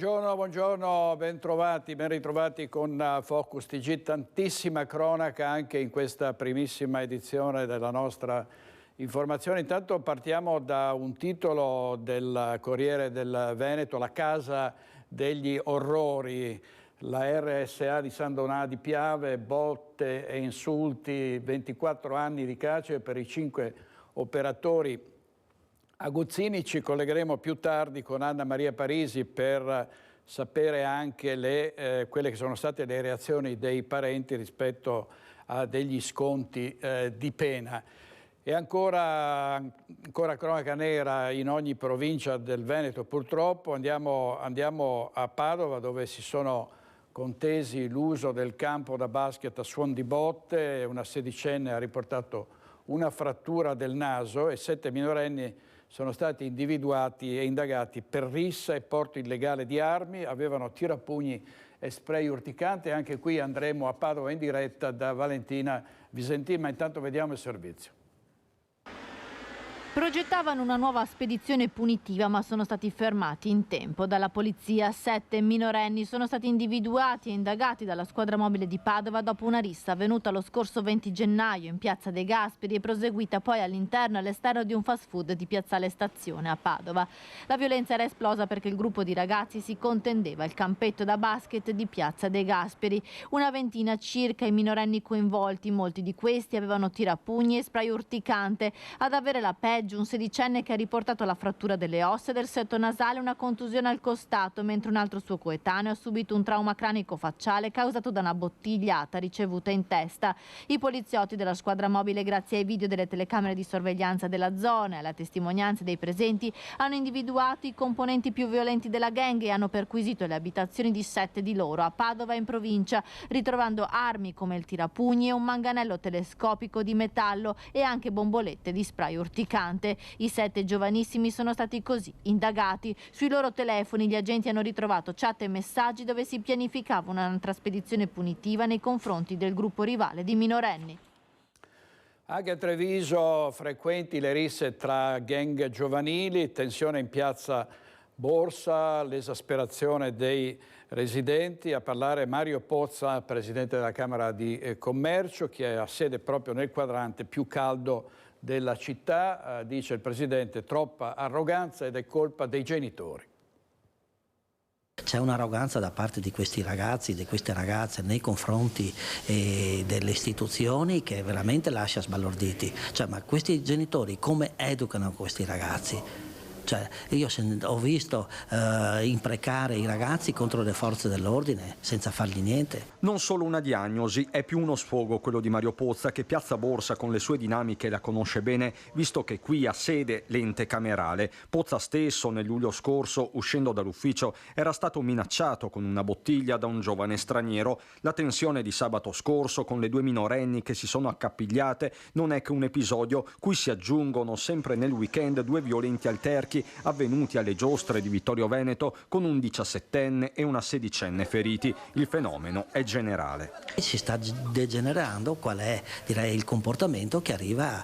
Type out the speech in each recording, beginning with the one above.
buongiorno, ben ritrovati con Focus TG. Tantissima cronaca anche in questa primissima edizione della nostra informazione. Intanto partiamo da un titolo del Corriere del Veneto, la casa degli orrori. La RSA di San Donà di Piave, botte e insulti, 24 anni di carcere per i 5 operatori aguzzini. Ci collegheremo più tardi con Anna Maria Parisi per sapere anche quelle che sono state le reazioni dei parenti rispetto a degli sconti di pena. E ancora cronaca nera in ogni provincia del Veneto, purtroppo. Andiamo a Padova, dove si sono contesi l'uso del campo da basket a suon di botte. Una sedicenne ha riportato una frattura del naso e 7 minorenni sono stati individuati e indagati per rissa e porto illegale di armi. Avevano tirapugni e spray urticante. Anche qui andremo a Padova in diretta da Valentina Visentin, ma intanto vediamo il servizio. Progettavano una nuova spedizione punitiva, ma sono stati fermati in tempo dalla polizia. 7 minorenni sono stati individuati e indagati dalla squadra mobile di Padova dopo una rissa avvenuta lo scorso 20 gennaio in piazza De Gasperi e proseguita poi all'interno e all'esterno di un fast food di piazzale Stazione a Padova. La violenza era esplosa perché il gruppo di ragazzi si contendeva il campetto da basket di piazza De Gasperi. Una ventina circa i minorenni coinvolti, molti di questi avevano tirapugni e spray urticante. Ad avere la peggio un sedicenne che ha riportato la frattura delle ossa del setto nasale e una contusione al costato, mentre un altro suo coetaneo ha subito un trauma cranico-facciale causato da una bottigliata ricevuta in testa. I poliziotti della squadra mobile, grazie ai video delle telecamere di sorveglianza della zona e alla testimonianza dei presenti, hanno individuato i componenti più violenti della gang e hanno perquisito le abitazioni di 7 di loro a Padova e in provincia, ritrovando armi come il tirapugni e un manganello telescopico di metallo e anche bombolette di spray urticante. I 7 giovanissimi sono stati così indagati. Sui loro telefoni gli agenti hanno ritrovato chat e messaggi dove si pianificava un'altra spedizione punitiva nei confronti del gruppo rivale di minorenni. Anche a Treviso frequenti le risse tra gang giovanili, tensione in piazza Borsa, l'esasperazione dei residenti. A parlare Mario Pozza, presidente della Camera di Commercio, che ha sede proprio nel quadrante più caldo della città. Dice il presidente: troppa arroganza ed è colpa dei genitori. C'è un'arroganza da parte di questi ragazzi, di queste ragazze nei confronti delle istituzioni che veramente lascia sbalorditi. Ma questi genitori come educano questi ragazzi? Io ho visto imprecare i ragazzi contro le forze dell'ordine senza fargli niente. Non solo una diagnosi, è più uno sfogo quello di Mario Pozza, che Piazza Borsa con le sue dinamiche la conosce bene, visto che qui ha sede l'ente camerale. Pozza stesso nel luglio scorso, uscendo dall'ufficio, era stato minacciato con una bottiglia da un giovane straniero. La tensione di sabato scorso con le 2 minorenni che si sono accapigliate non è che un episodio, cui si aggiungono sempre nel weekend 2 violenti alterchi avvenuti alle giostre di Vittorio Veneto con un 17enne e una 16enne feriti. Il fenomeno è generale. Si sta degenerando qual è, direi, il comportamento che arriva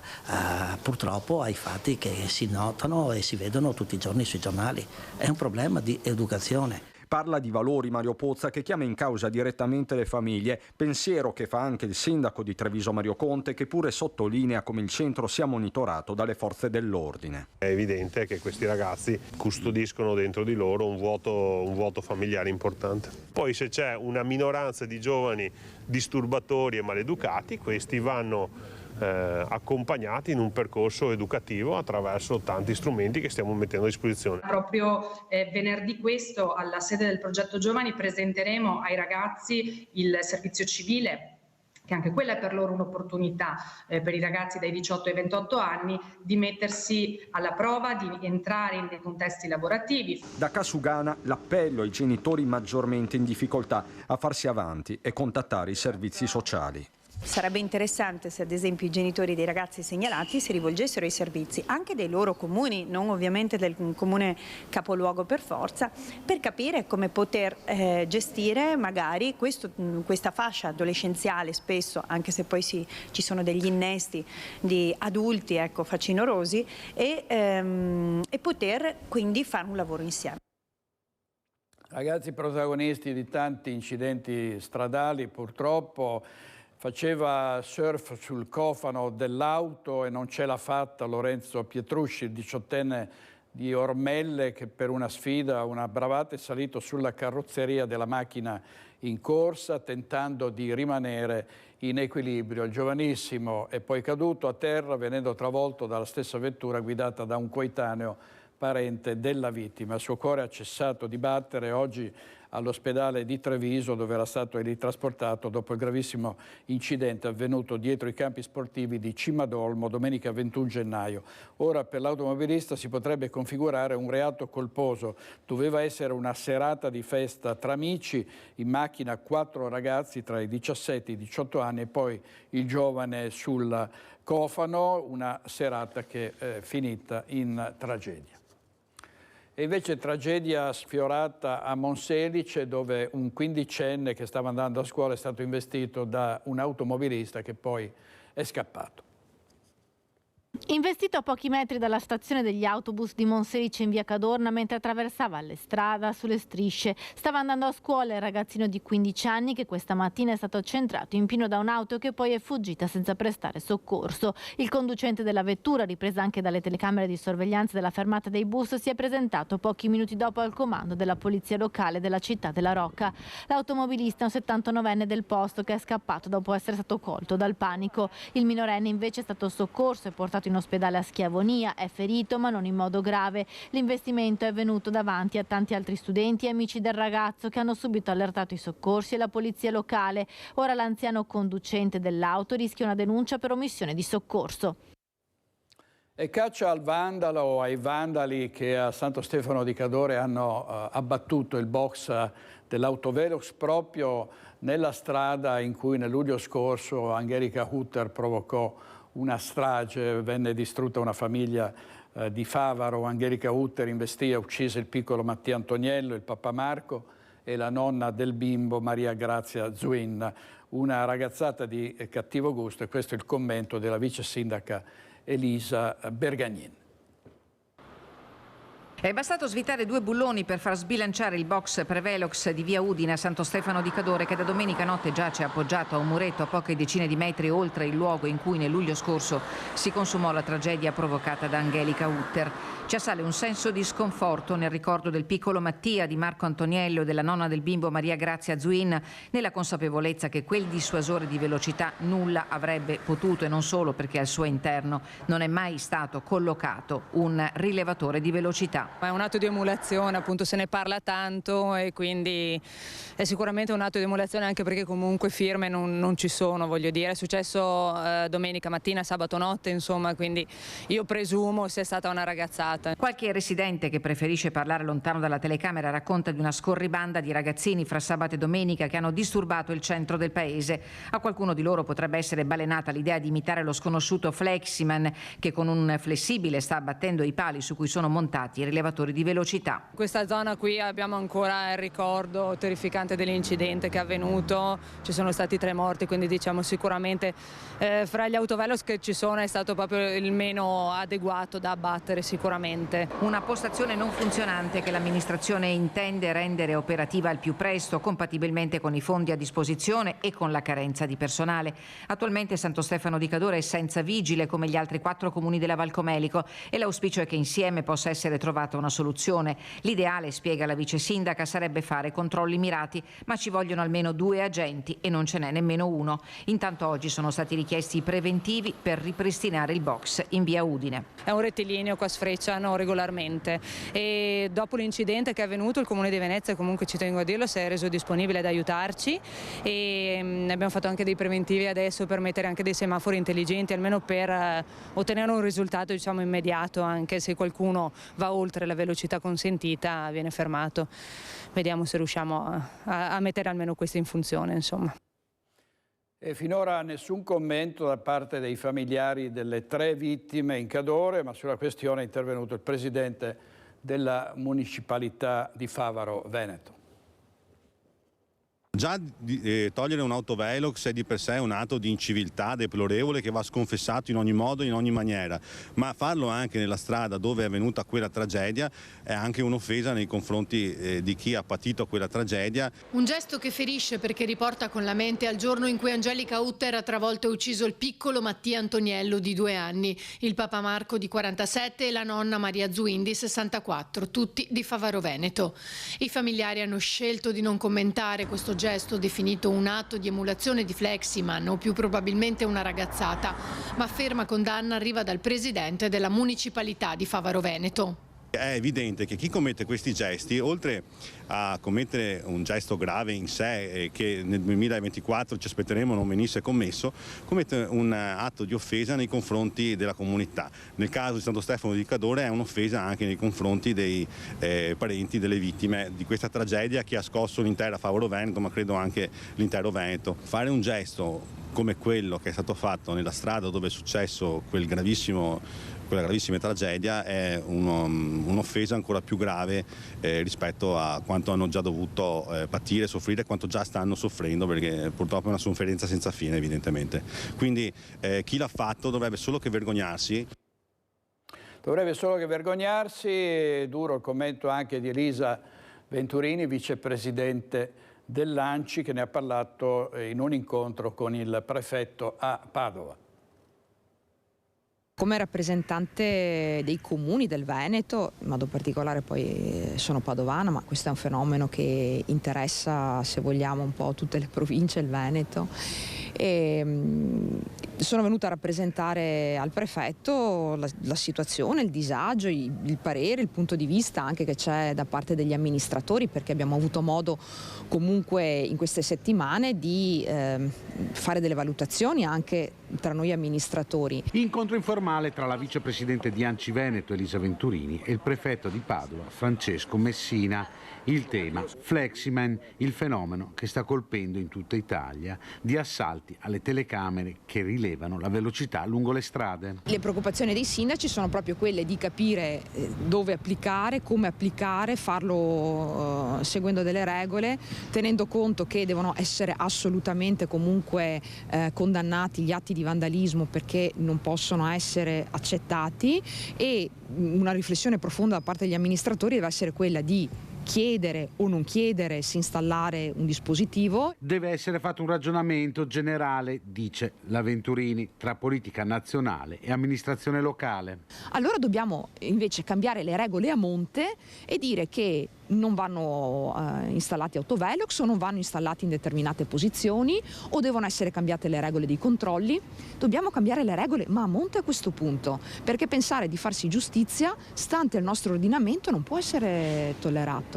purtroppo ai fatti che si notano e si vedono tutti i giorni sui giornali. È un problema di educazione. Parla di valori Mario Pozza, che chiama in causa direttamente le famiglie, pensiero che fa anche il sindaco di Treviso Mario Conte, che pure sottolinea come il centro sia monitorato dalle forze dell'ordine. È evidente che questi ragazzi custodiscono dentro di loro un vuoto familiare importante. Poi se c'è una minoranza di giovani disturbatori e maleducati, questi vanno accompagnati in un percorso educativo attraverso tanti strumenti che stiamo mettendo a disposizione. Proprio venerdì questo alla sede del progetto Giovani presenteremo ai ragazzi il servizio civile, che anche quella è per loro un'opportunità per i ragazzi dai 18 ai 28 anni di mettersi alla prova, di entrare in dei contesti lavorativi. Da Casugana l'appello ai genitori maggiormente in difficoltà a farsi avanti e contattare i servizi sociali. Sarebbe interessante se ad esempio i genitori dei ragazzi segnalati si rivolgessero ai servizi anche dei loro comuni, non ovviamente del comune capoluogo per forza, per capire come poter gestire magari questa fascia adolescenziale spesso, anche se poi ci sono degli innesti di adulti facinorosi e poter quindi fare un lavoro insieme. Ragazzi protagonisti di tanti incidenti stradali, purtroppo. Faceva surf sul cofano dell'auto e non ce l'ha fatta Lorenzo Pietrusci, il 18enne di Ormelle, che per una sfida, una bravata, è salito sulla carrozzeria della macchina in corsa tentando di rimanere in equilibrio. Il giovanissimo è poi caduto a terra venendo travolto dalla stessa vettura guidata da un coetaneo parente della vittima. Il suo cuore ha cessato di battere oggi all'ospedale di Treviso, dove era stato ritrasportato dopo il gravissimo incidente avvenuto dietro i campi sportivi di Cimadolmo domenica 21 gennaio. Ora per l'automobilista si potrebbe configurare un reato colposo. Doveva essere una serata di festa tra amici, in macchina 4 ragazzi tra i 17 e i 18 anni e poi il giovane sul cofano, una serata che è finita in tragedia. E invece tragedia sfiorata a Monselice, dove un quindicenne che stava andando a scuola è stato investito da un automobilista che poi è scappato. Investito a pochi metri dalla stazione degli autobus di Monselice in via Cadorna mentre attraversava la strada sulle strisce. Stava andando a scuola il ragazzino di 15 anni che questa mattina è stato centrato in pieno da un'auto che poi è fuggita senza prestare soccorso. Il conducente della vettura, ripresa anche dalle telecamere di sorveglianza della fermata dei bus, si è presentato pochi minuti dopo al comando della polizia locale della città della Rocca. L'automobilista è un 79enne del posto che è scappato dopo essere stato colto dal panico. Il minorenne invece è stato soccorso e portato in ospedale a Schiavonia, è ferito ma non in modo grave. L'investimento è avvenuto davanti a tanti altri studenti e amici del ragazzo che hanno subito allertato i soccorsi e la polizia locale. Ora l'anziano conducente dell'auto rischia una denuncia per omissione di soccorso. E caccia al vandalo o ai vandali che a Santo Stefano di Cadore hanno abbattuto il box dell'autovelox proprio nella strada in cui nel luglio scorso Angelica Hutter provocò una strage, venne distrutta una famiglia di Favaro. Angelica Hutter investì e uccise il piccolo Mattia Antoniello, il papà Marco e la nonna del bimbo Maria Grazia Zuin. Una ragazzata di cattivo gusto, e questo è il commento della vice sindaca Elisa Bergagnin. È bastato svitare 2 bulloni per far sbilanciare il box Prevelox di via Udine a Santo Stefano di Cadore, che da domenica notte giace appoggiato a un muretto a poche decine di metri oltre il luogo in cui nel luglio scorso si consumò la tragedia provocata da Angelica Hutter. Ci assale un senso di sconforto nel ricordo del piccolo Mattia, di Marco Antoniello e della nonna del bimbo Maria Grazia Zuin, nella consapevolezza che quel dissuasore di velocità nulla avrebbe potuto, e non solo perché al suo interno non è mai stato collocato un rilevatore di velocità. È un atto di emulazione, appunto se ne parla tanto e quindi è sicuramente un atto di emulazione, anche perché comunque firme non ci sono, voglio dire. È successo domenica mattina, sabato notte, insomma, quindi io presumo sia stata una ragazzata. Qualche residente che preferisce parlare lontano dalla telecamera racconta di una scorribanda di ragazzini fra sabato e domenica che hanno disturbato il centro del paese. A qualcuno di loro potrebbe essere balenata l'idea di imitare lo sconosciuto Fleximan, che con un flessibile sta abbattendo i pali su cui sono montati i rilevatori di velocità. In questa zona qui abbiamo ancora il ricordo terrificante dell'incidente che è avvenuto, ci sono stati 3 morti, quindi diciamo sicuramente fra gli autovelox che ci sono è stato proprio il meno adeguato da abbattere sicuramente. Una postazione non funzionante che l'amministrazione intende rendere operativa al più presto, compatibilmente con i fondi a disposizione e con la carenza di personale. Attualmente Santo Stefano di Cadore è senza vigile come gli altri 4 comuni della Valcomelico e l'auspicio è che insieme possa essere trovata una soluzione. L'ideale, spiega la vice sindaca, sarebbe fare controlli mirati, ma ci vogliono almeno 2 agenti e non ce n'è nemmeno uno. Intanto oggi sono stati richiesti i preventivi per ripristinare il box in via Udine. È un rettilineo, qua sfrecciano regolarmente e dopo l'incidente che è avvenuto il Comune di Venezia, comunque ci tengo a dirlo, si è reso disponibile ad aiutarci e abbiamo fatto anche dei preventivi adesso per mettere anche dei semafori intelligenti, almeno per ottenere un risultato diciamo immediato, anche se qualcuno va oltre la velocità consentita viene fermato. Vediamo se riusciamo a mettere almeno questo in funzione, insomma. E finora nessun commento da parte dei familiari delle 3 vittime in Cadore, ma sulla questione è intervenuto il presidente della municipalità di Favaro Veneto. Già togliere un'autovelox è di per sé un atto di inciviltà deplorevole che va sconfessato in ogni modo, in ogni maniera, ma farlo anche nella strada dove è avvenuta quella tragedia è anche un'offesa nei confronti di chi ha patito quella tragedia. Un gesto che ferisce perché riporta con la mente al giorno in cui Angelica Utter ha travolto e ucciso il piccolo Mattia Antoniello di 2 anni, il papà Marco di 47 e la nonna Maria Zuin di 64, tutti di Favaro Veneto. I familiari hanno scelto di non commentare questo gesto definito un atto di emulazione di Fleximan o più probabilmente una ragazzata, ma ferma condanna arriva dal presidente della municipalità di Favaro Veneto. È evidente che chi commette questi gesti, oltre a commettere un gesto grave in sé che nel 2024 ci aspetteremo non venisse commesso, commette un atto di offesa nei confronti della comunità. Nel caso di Santo Stefano di Cadore è un'offesa anche nei confronti dei parenti delle vittime di questa tragedia che ha scosso l'intera Favaro Veneto, ma credo anche l'intero Veneto. Fare un gesto come quello che è stato fatto nella strada dove è successo quella gravissima tragedia è un'offesa ancora più grave rispetto a quanto hanno già dovuto patire, soffrire, quanto già stanno soffrendo, perché purtroppo è una sofferenza senza fine evidentemente. Quindi chi l'ha fatto dovrebbe solo che vergognarsi. Dovrebbe solo che vergognarsi. Duro il commento anche di Elisa Venturini, vicepresidente dell'ANCI, che ne ha parlato in un incontro con il prefetto a Padova. Come rappresentante dei comuni del Veneto, in modo particolare poi sono padovana, ma questo è un fenomeno che interessa, se vogliamo, un po' tutte le province, il Veneto. E sono venuta a rappresentare al prefetto la situazione, il disagio, il parere, il punto di vista anche che c'è da parte degli amministratori, perché abbiamo avuto modo comunque in queste settimane di fare delle valutazioni anche tra noi amministratori. Incontro informale tra la vicepresidente di ANCI Veneto Elisa Venturini e il prefetto di Padova Francesco Messina. Il tema Fleximan, il fenomeno che sta colpendo in tutta Italia di assalti alle telecamere che rilevano la velocità lungo le strade. Le preoccupazioni dei sindaci sono proprio quelle di capire dove applicare, come applicare, farlo seguendo delle regole, tenendo conto che devono essere assolutamente comunque condannati gli atti di vandalismo, perché non possono essere accettati, e una riflessione profonda da parte degli amministratori deve essere quella di chiedere o non chiedere se installare un dispositivo. Deve essere fatto un ragionamento generale, dice la Venturini, tra politica nazionale e amministrazione locale. Allora dobbiamo invece cambiare le regole a monte e dire che non vanno installati autovelox o non vanno installati in determinate posizioni, o devono essere cambiate le regole dei controlli. Dobbiamo cambiare le regole, ma a monte a questo punto, perché pensare di farsi giustizia stante il nostro ordinamento non può essere tollerato.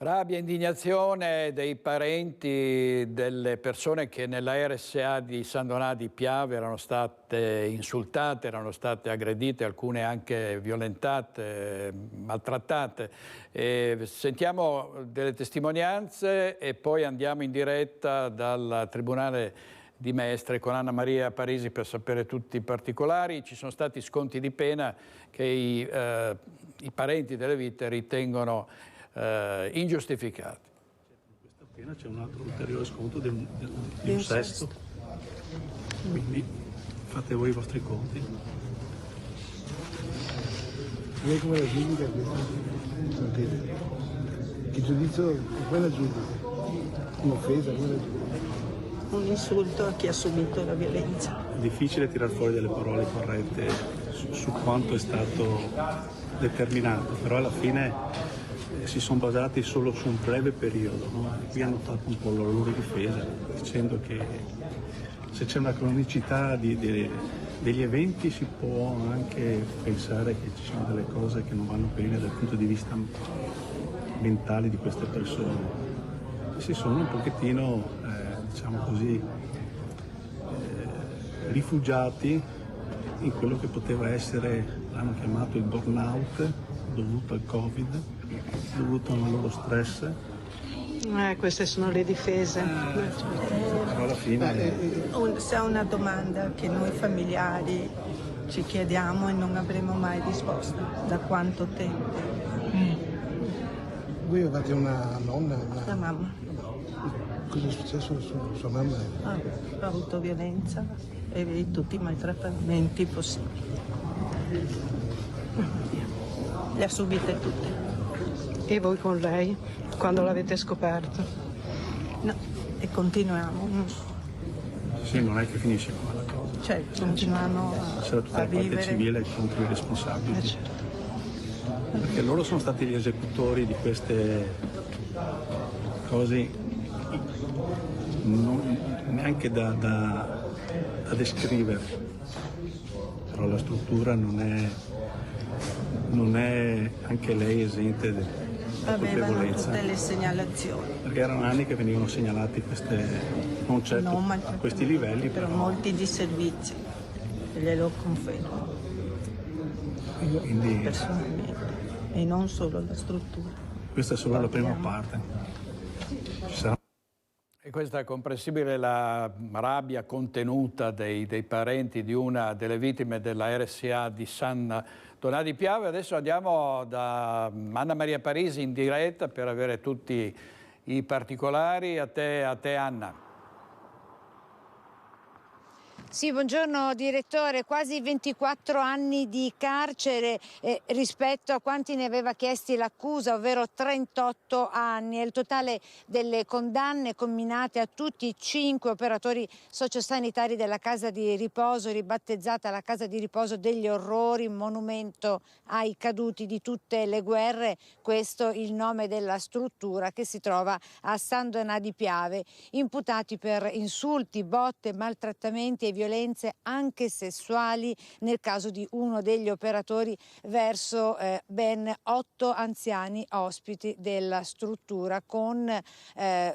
Rabbia e indignazione dei parenti delle persone che nella RSA di San Donà di Piave erano state insultate, erano state aggredite, alcune anche violentate, maltrattate. Sentiamo delle testimonianze e poi andiamo in diretta dal Tribunale di Mestre con Anna Maria Parisi per sapere tutti i particolari. Ci sono stati sconti di pena che i parenti delle vittime ritengono ingiustificati. In questa pena c'è un altro ulteriore sconto di un sesto, quindi fate voi i vostri conti. Lei come la giudica? Che giudizio, come la giudica? Un'offesa? Un insulto a chi ha subito la violenza. È difficile tirar fuori delle parole corrette su quanto è stato determinato, però alla fine si sono basati solo su un breve periodo, no? Qui hanno fatto un po' la loro difesa, dicendo che se c'è una cronicità degli eventi si può anche pensare che ci sono delle cose che non vanno bene dal punto di vista mentale di queste persone. E si sono un pochettino, diciamo così, rifugiati in quello che poteva essere, l'hanno chiamato il burnout dovuto al Covid, dovuto al loro stress. Queste sono le difese. Però alla fine... Se è una domanda che noi familiari ci chiediamo e non avremo mai risposta. Da quanto tempo? Voi avete una nonna? La mamma. Cosa è successo a sua mamma? Ha avuto violenza e tutti i maltrattamenti possibili. Le ha subite tutte. E voi con lei, quando l'avete scoperto? No, e continuiamo. Sì, non è che finisce qua la cosa. Cioè, continuiamo Sarà tutta a la parte vivere. civile contro i responsabili. Certo. Perché loro sono stati gli esecutori di queste cose neanche da descrivere. Però la struttura non è anche lei esente da Avevano colpevolezza. tutte le segnalazioni. Perché erano anni che venivano segnalati queste, non certo a questi livelli, però molti di servizi, glielo confermo. Quindi Personalmente. E non solo la struttura. questa è solo la prima parte. Ci sarà. E questa è comprensibile la rabbia contenuta dei parenti di una delle vittime della RSA di San Donà di Piave. Adesso andiamo da Anna Maria Parisi in diretta per avere tutti i particolari. A te Anna. Sì, buongiorno direttore, quasi 24 anni di carcere rispetto a quanti ne aveva chiesti l'accusa, ovvero 38 anni. È il totale delle condanne comminate a tutti i 5 operatori sociosanitari della casa di riposo, ribattezzata la casa di riposo degli orrori, monumento ai caduti di tutte le guerre. Questo il nome della struttura che si trova a San Donà di Piave, imputati per insulti, botte, maltrattamenti e violenze anche sessuali nel caso di uno degli operatori verso ben 8 anziani ospiti della struttura, con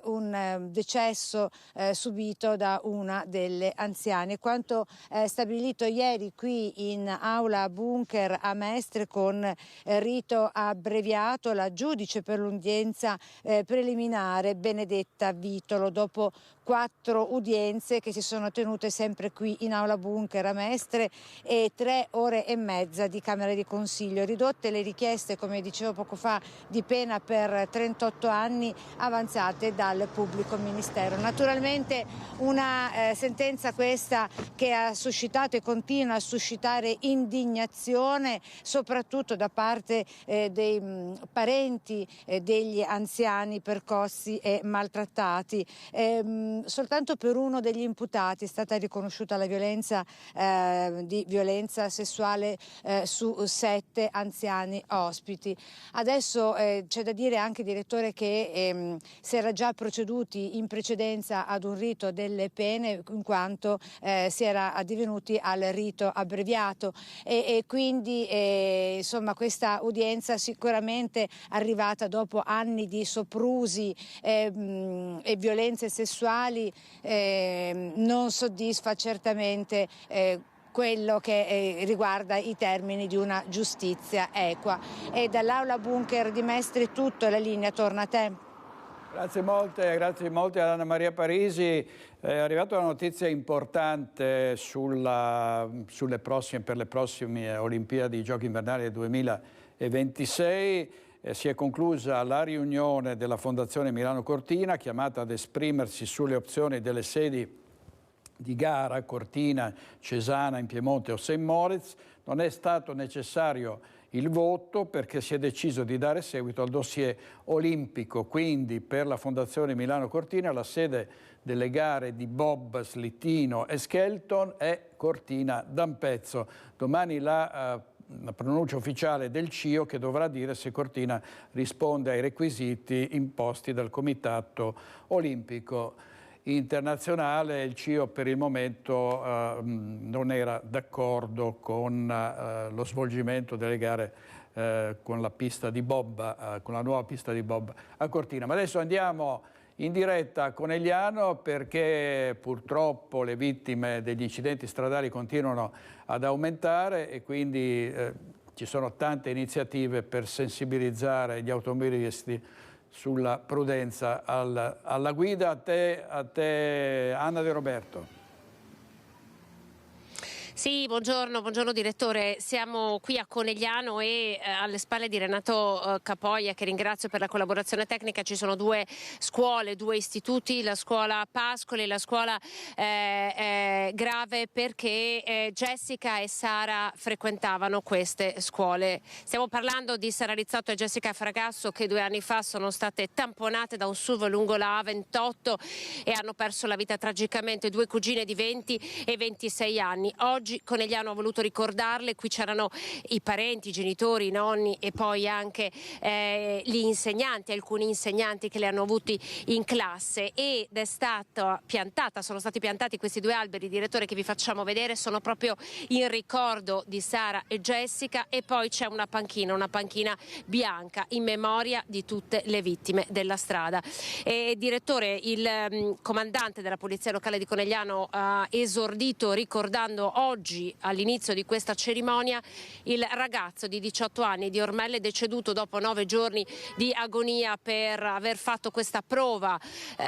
un decesso subito da una delle anziane. Quanto stabilito ieri qui in aula bunker a Mestre con rito abbreviato, la giudice per l'udienza preliminare Benedetta Vitolo, dopo 4 udienze che si sono tenute sempre qui in aula bunker a Mestre e 3 ore e mezza di Camera di Consiglio. Ridotte le richieste, come dicevo poco fa, di pena per 38 anni avanzate dal pubblico ministero. Naturalmente una sentenza questa che ha suscitato e continua a suscitare indignazione, soprattutto da parte dei parenti degli anziani percossi e maltrattati. Soltanto per uno degli imputati è stata riconosciuta la violenza di violenza sessuale su 7 anziani ospiti. Adesso c'è da dire anche, direttore, che si era già proceduti in precedenza ad un rito delle pene, in quanto si era addivenuti al rito abbreviato e quindi insomma questa udienza, sicuramente arrivata dopo anni di soprusi e violenze sessuali, non soddisfa certamente quello che riguarda i termini di una giustizia equa. E dall'aula bunker di Mestre è tutto, la linea torna a te. Grazie molte ad Anna Maria Parisi. È arrivata una notizia importante per le prossime Olimpiadi Giochi Invernali del 2026. Si è conclusa la riunione della Fondazione Milano Cortina, chiamata ad esprimersi sulle opzioni delle sedi di gara, Cortina, Cesana in Piemonte o St. Moritz. Non è stato necessario il voto perché si è deciso di dare seguito al dossier olimpico. Quindi per la Fondazione Milano Cortina la sede delle gare di bob, slittino e skeleton è Cortina d'Ampezzo. Domani la pronuncia ufficiale del CIO, che dovrà dire se Cortina risponde ai requisiti imposti dal Comitato Olimpico Internazionale. Il CIO per il momento non era d'accordo con lo svolgimento delle gare con la pista di bob, con la nuova pista di bob a Cortina. Ma adesso andiamo in diretta a Conegliano, perché purtroppo le vittime degli incidenti stradali continuano ad aumentare e quindi ci sono tante iniziative per sensibilizzare gli automobilisti sulla prudenza alla guida. A te Anna De Roberto. Sì, buongiorno direttore. Siamo qui a Conegliano e alle spalle di Renato Capoia, che ringrazio per la collaborazione tecnica. Ci sono due scuole, due istituti, la scuola Pascoli e la scuola Grave, perché Jessica e Sara frequentavano queste scuole. Stiamo parlando di Sara Rizzotto e Jessica Fragasso, che 2 anni fa sono state tamponate da un SUV lungo la A28 e hanno perso la vita tragicamente, 2 cugine di 20 e 26 anni. Oggi Conegliano ha voluto ricordarle, qui c'erano i parenti, i genitori, i nonni e poi anche gli insegnanti, alcuni insegnanti che le hanno avuti in classe, ed è stata piantata, sono stati piantati questi 2 alberi, direttore, che vi facciamo vedere, sono proprio in ricordo di Sara e Jessica, e poi c'è una panchina bianca in memoria di tutte le vittime della strada. Direttore, il comandante della Polizia Locale di Conegliano ha esordito ricordando oggi, all'inizio di questa cerimonia, il ragazzo di 18 anni di Ormelle, deceduto dopo 9 giorni di agonia per aver fatto questa prova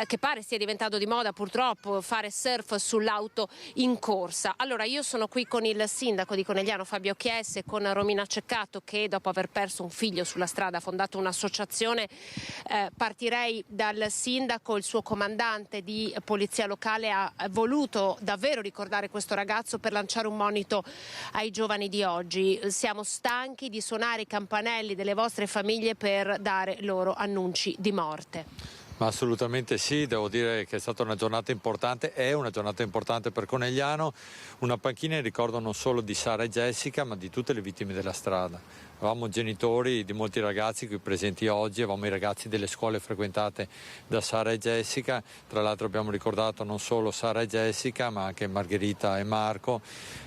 che pare stia diventando di moda, purtroppo, fare surf sull'auto in corsa. Allora, io sono qui con il sindaco di Conegliano, Fabio Chiesse, con Romina Ceccato, che dopo aver perso un figlio sulla strada ha fondato un'associazione. Partirei dal sindaco. Il suo comandante di Polizia Locale ha voluto davvero ricordare questo ragazzo per lanciare un monito ai giovani di oggi. Siamo stanchi di suonare i campanelli delle vostre famiglie per dare loro annunci di morte. Ma assolutamente sì, devo dire che è stata una giornata importante, è una giornata importante per Conegliano, una panchina in ricordo non solo di Sara e Jessica, ma di tutte le vittime della strada. Avevamo genitori di molti ragazzi qui presenti oggi, avevamo i ragazzi delle scuole frequentate da Sara e Jessica, tra l'altro abbiamo ricordato non solo Sara e Jessica, ma anche Margherita e Marco,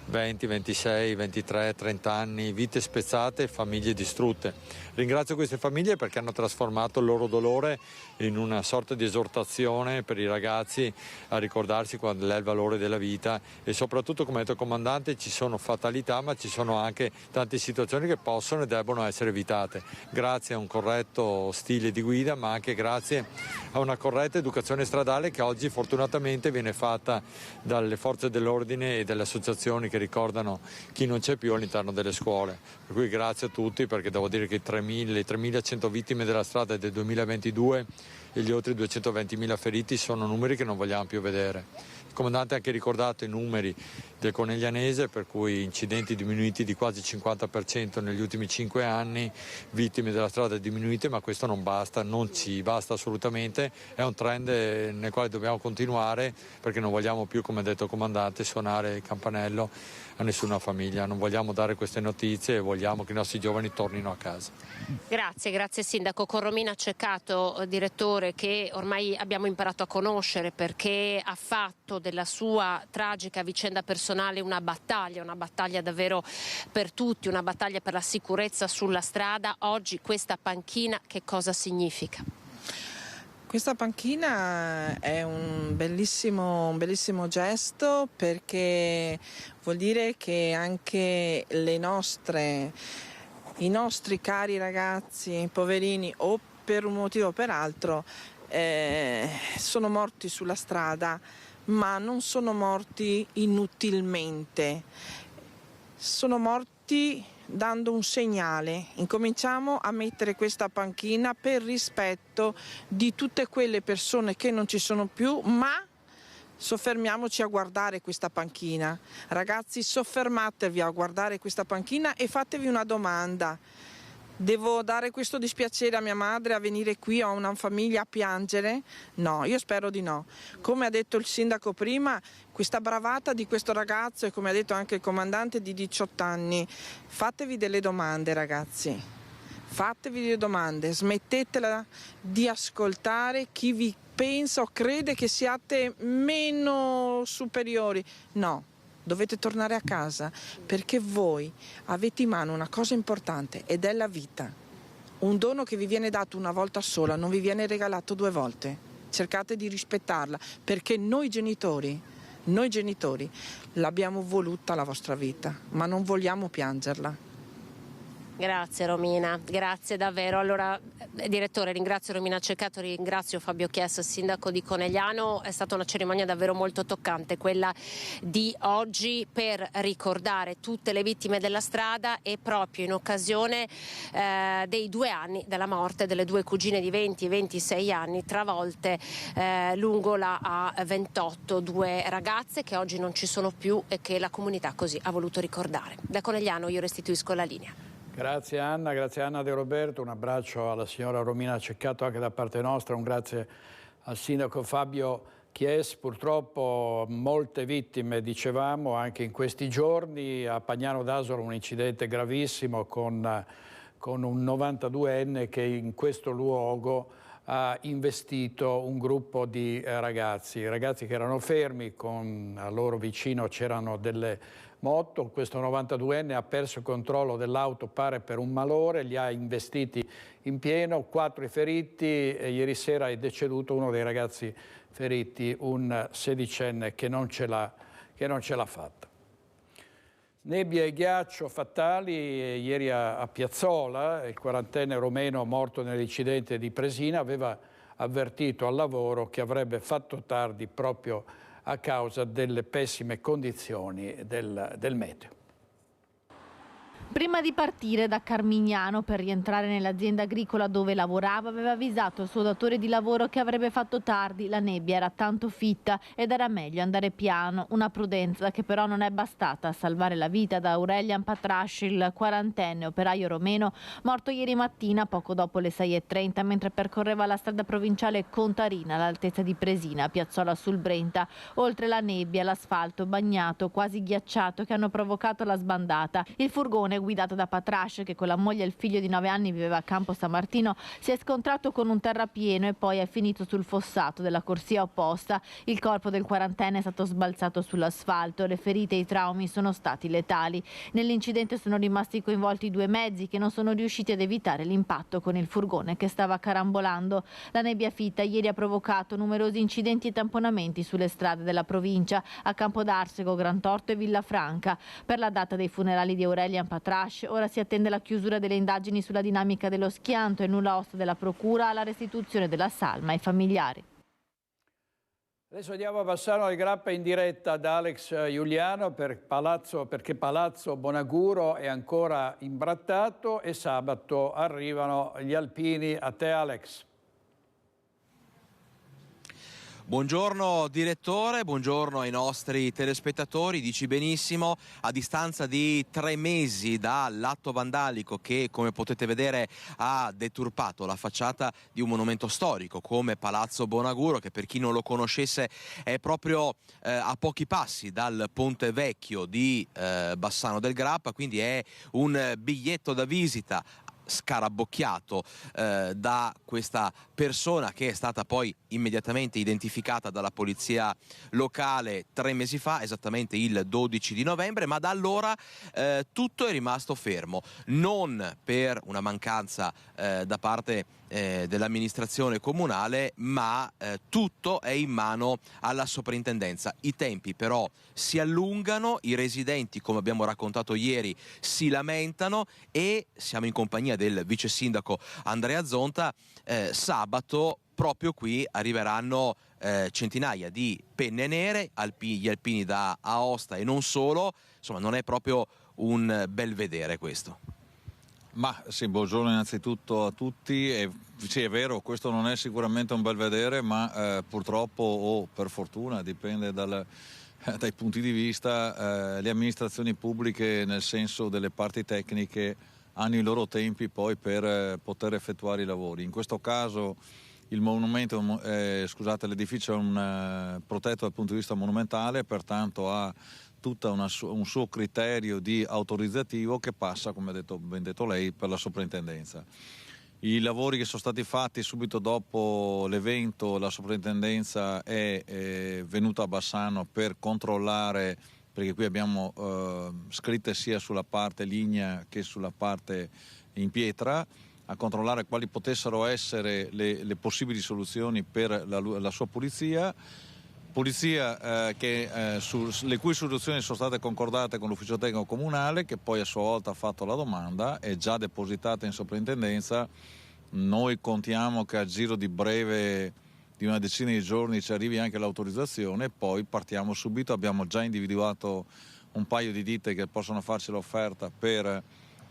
20, 26, 23, 30 anni, vite spezzate e famiglie distrutte. Ringrazio queste famiglie perché hanno trasformato il loro dolore in una sorta di esortazione per i ragazzi a ricordarsi qual è il valore della vita, e soprattutto, come ha detto il comandante, ci sono fatalità, ma ci sono anche tante situazioni che possono e debbono essere evitate grazie a un corretto stile di guida, ma anche grazie a una corretta educazione stradale che oggi fortunatamente viene fatta dalle forze dell'ordine e delle associazioni che ricordano chi non c'è più all'interno delle scuole. Per cui grazie a tutti, perché devo dire che le 3.100 vittime della strada del 2022 e gli oltre 220.000 feriti sono numeri che non vogliamo più vedere. Il comandante ha anche ricordato i numeri del Coneglianese, per cui incidenti diminuiti di quasi 50% negli ultimi 5 anni, vittime della strada diminuite, ma questo non basta, non ci basta assolutamente, è un trend nel quale dobbiamo continuare, perché non vogliamo più, come ha detto il comandante, suonare il campanello a nessuna famiglia, non vogliamo dare queste notizie e vogliamo che i nostri giovani tornino a casa. Grazie sindaco. Con Romina Ceccato, direttore, che ormai abbiamo imparato a conoscere perché ha fatto della sua tragica vicenda personale una battaglia davvero per tutti, una battaglia per la sicurezza sulla strada. Oggi questa panchina che cosa significa? Questa panchina è un bellissimo gesto, perché vuol dire che anche i nostri cari ragazzi, poverini, o per un motivo o per altro, sono morti sulla strada, ma non sono morti inutilmente, sono morti dando un segnale. Incominciamo a mettere questa panchina per rispetto di tutte quelle persone che non ci sono più, ma soffermiamoci a guardare questa panchina. Ragazzi, soffermatevi a guardare questa panchina e fatevi una domanda: devo dare questo dispiacere a mia madre a venire qui a una famiglia a piangere? No, io spero di no. Come ha detto il sindaco prima, questa bravata di questo ragazzo, e come ha detto anche il comandante, di 18 anni, fatevi delle domande, ragazzi. Fatevi delle domande, smettetela di ascoltare chi vi pensa o crede che siate meno superiori. No. Dovete tornare a casa, perché voi avete in mano una cosa importante, ed è la vita. Un dono che vi viene dato una volta sola, non vi viene regalato 2 volte. Cercate di rispettarla, perché noi genitori l'abbiamo voluta la vostra vita, ma non vogliamo piangerla. Grazie Romina, grazie davvero. Allora, direttore, ringrazio Romina Ceccato, ringrazio Fabio Chies, sindaco di Conegliano. È stata una cerimonia davvero molto toccante, quella di oggi, per ricordare tutte le vittime della strada e proprio in occasione dei 2 anni della morte delle 2 cugine di 20 e 26 anni travolte lungo la A28, 2 ragazze che oggi non ci sono più e che la comunità così ha voluto ricordare. Da Conegliano io restituisco la linea. Grazie Anna De Roberto, un abbraccio alla signora Romina Ceccato anche da parte nostra, un grazie al sindaco Fabio Chies. Purtroppo molte vittime, dicevamo, anche in questi giorni. A Pagnano d'Asolo un incidente gravissimo con un 92enne che in questo luogo ha investito un gruppo di ragazzi che erano fermi, a loro vicino c'erano delle moto. Questo 92enne ha perso il controllo dell'auto, pare per un malore, li ha investiti in pieno, 4 i feriti, e ieri sera è deceduto uno dei ragazzi feriti, un 16enne che non ce l'ha fatta. Nebbia e ghiaccio fatali ieri a Piazzola. Il 40enne romeno morto nell'incidente di Presina aveva avvertito al lavoro che avrebbe fatto tardi proprio a causa delle pessime condizioni del meteo. Prima di partire da Carmignano per rientrare nell'azienda agricola dove lavorava, aveva avvisato il suo datore di lavoro che avrebbe fatto tardi. La nebbia era tanto fitta ed era meglio andare piano, una prudenza che però non è bastata a salvare la vita da Aurelian Patrash, il 40enne operaio romeno, morto ieri mattina poco dopo le 6:30 mentre percorreva la strada provinciale Contarina all'altezza di Presina, a Piazzola sul Brenta. Oltre la nebbia, l'asfalto bagnato, quasi ghiacciato, che hanno provocato la sbandata. Il furgone guidato da Patrash, che con la moglie e il figlio di 9 anni viveva a Campo San Martino, si è scontrato con un terrapieno e poi è finito sul fossato della corsia opposta. Il corpo del 40enne è stato sbalzato sull'asfalto. Le ferite e i traumi sono stati letali. Nell'incidente sono rimasti coinvolti 2 mezzi che non sono riusciti ad evitare l'impatto con il furgone che stava carambolando. La nebbia fitta ieri ha provocato numerosi incidenti e tamponamenti sulle strade della provincia, a Campodarsego, Grantorto e Villafranca. Per la data dei funerali di Aurelian Patrash ora si attende la chiusura delle indagini sulla dinamica dello schianto e nulla osta della procura alla restituzione della salma ai familiari. Adesso andiamo a Bassano del Grappa in diretta da Alex Giuliano perché Palazzo Bonaguro è ancora imbrattato e sabato arrivano gli alpini. A te Alex. Buongiorno direttore, buongiorno ai nostri telespettatori. Dici benissimo, a distanza di 3 mesi dall'atto vandalico che, come potete vedere, ha deturpato la facciata di un monumento storico come Palazzo Bonaguro, che per chi non lo conoscesse è proprio a pochi passi dal Ponte Vecchio di Bassano del Grappa, quindi è un biglietto da visita scarabocchiato da questa persona che è stata poi immediatamente identificata dalla polizia locale 3 mesi fa, esattamente il 12 di novembre, ma da allora tutto è rimasto fermo, non per una mancanza da parte dell'amministrazione comunale, ma tutto è in mano alla soprintendenza. I tempi però si allungano, i residenti, come abbiamo raccontato ieri, si lamentano e siamo in compagnia del vice sindaco Andrea Zonta. Sabato proprio qui arriveranno centinaia di penne nere, gli alpini da Aosta e non solo. Insomma, non è proprio un bel vedere questo. Ma sì, buongiorno innanzitutto a tutti. Sì, è vero, questo non è sicuramente un bel vedere, ma purtroppo o per fortuna, dipende dai punti di vista, le amministrazioni pubbliche, nel senso delle parti tecniche, hanno i loro tempi poi per poter effettuare i lavori. In questo caso il monumento, l'edificio è protetto dal punto di vista monumentale, pertanto ha tutto un suo criterio di autorizzativo che passa, come ha ben detto lei, per la soprintendenza. I lavori che sono stati fatti subito dopo l'evento, la soprintendenza è venuta a Bassano per controllare, perché qui abbiamo scritte sia sulla parte lignea che sulla parte in pietra, a controllare quali potessero essere le possibili soluzioni per la sua pulizia. Polizia le cui soluzioni sono state concordate con l'ufficio tecnico comunale, che poi a sua volta ha fatto la domanda, è già depositata in soprintendenza. Noi contiamo che a giro di breve, di una decina di giorni, ci arrivi anche l'autorizzazione e poi partiamo subito. Abbiamo già individuato un paio di ditte che possono farci l'offerta per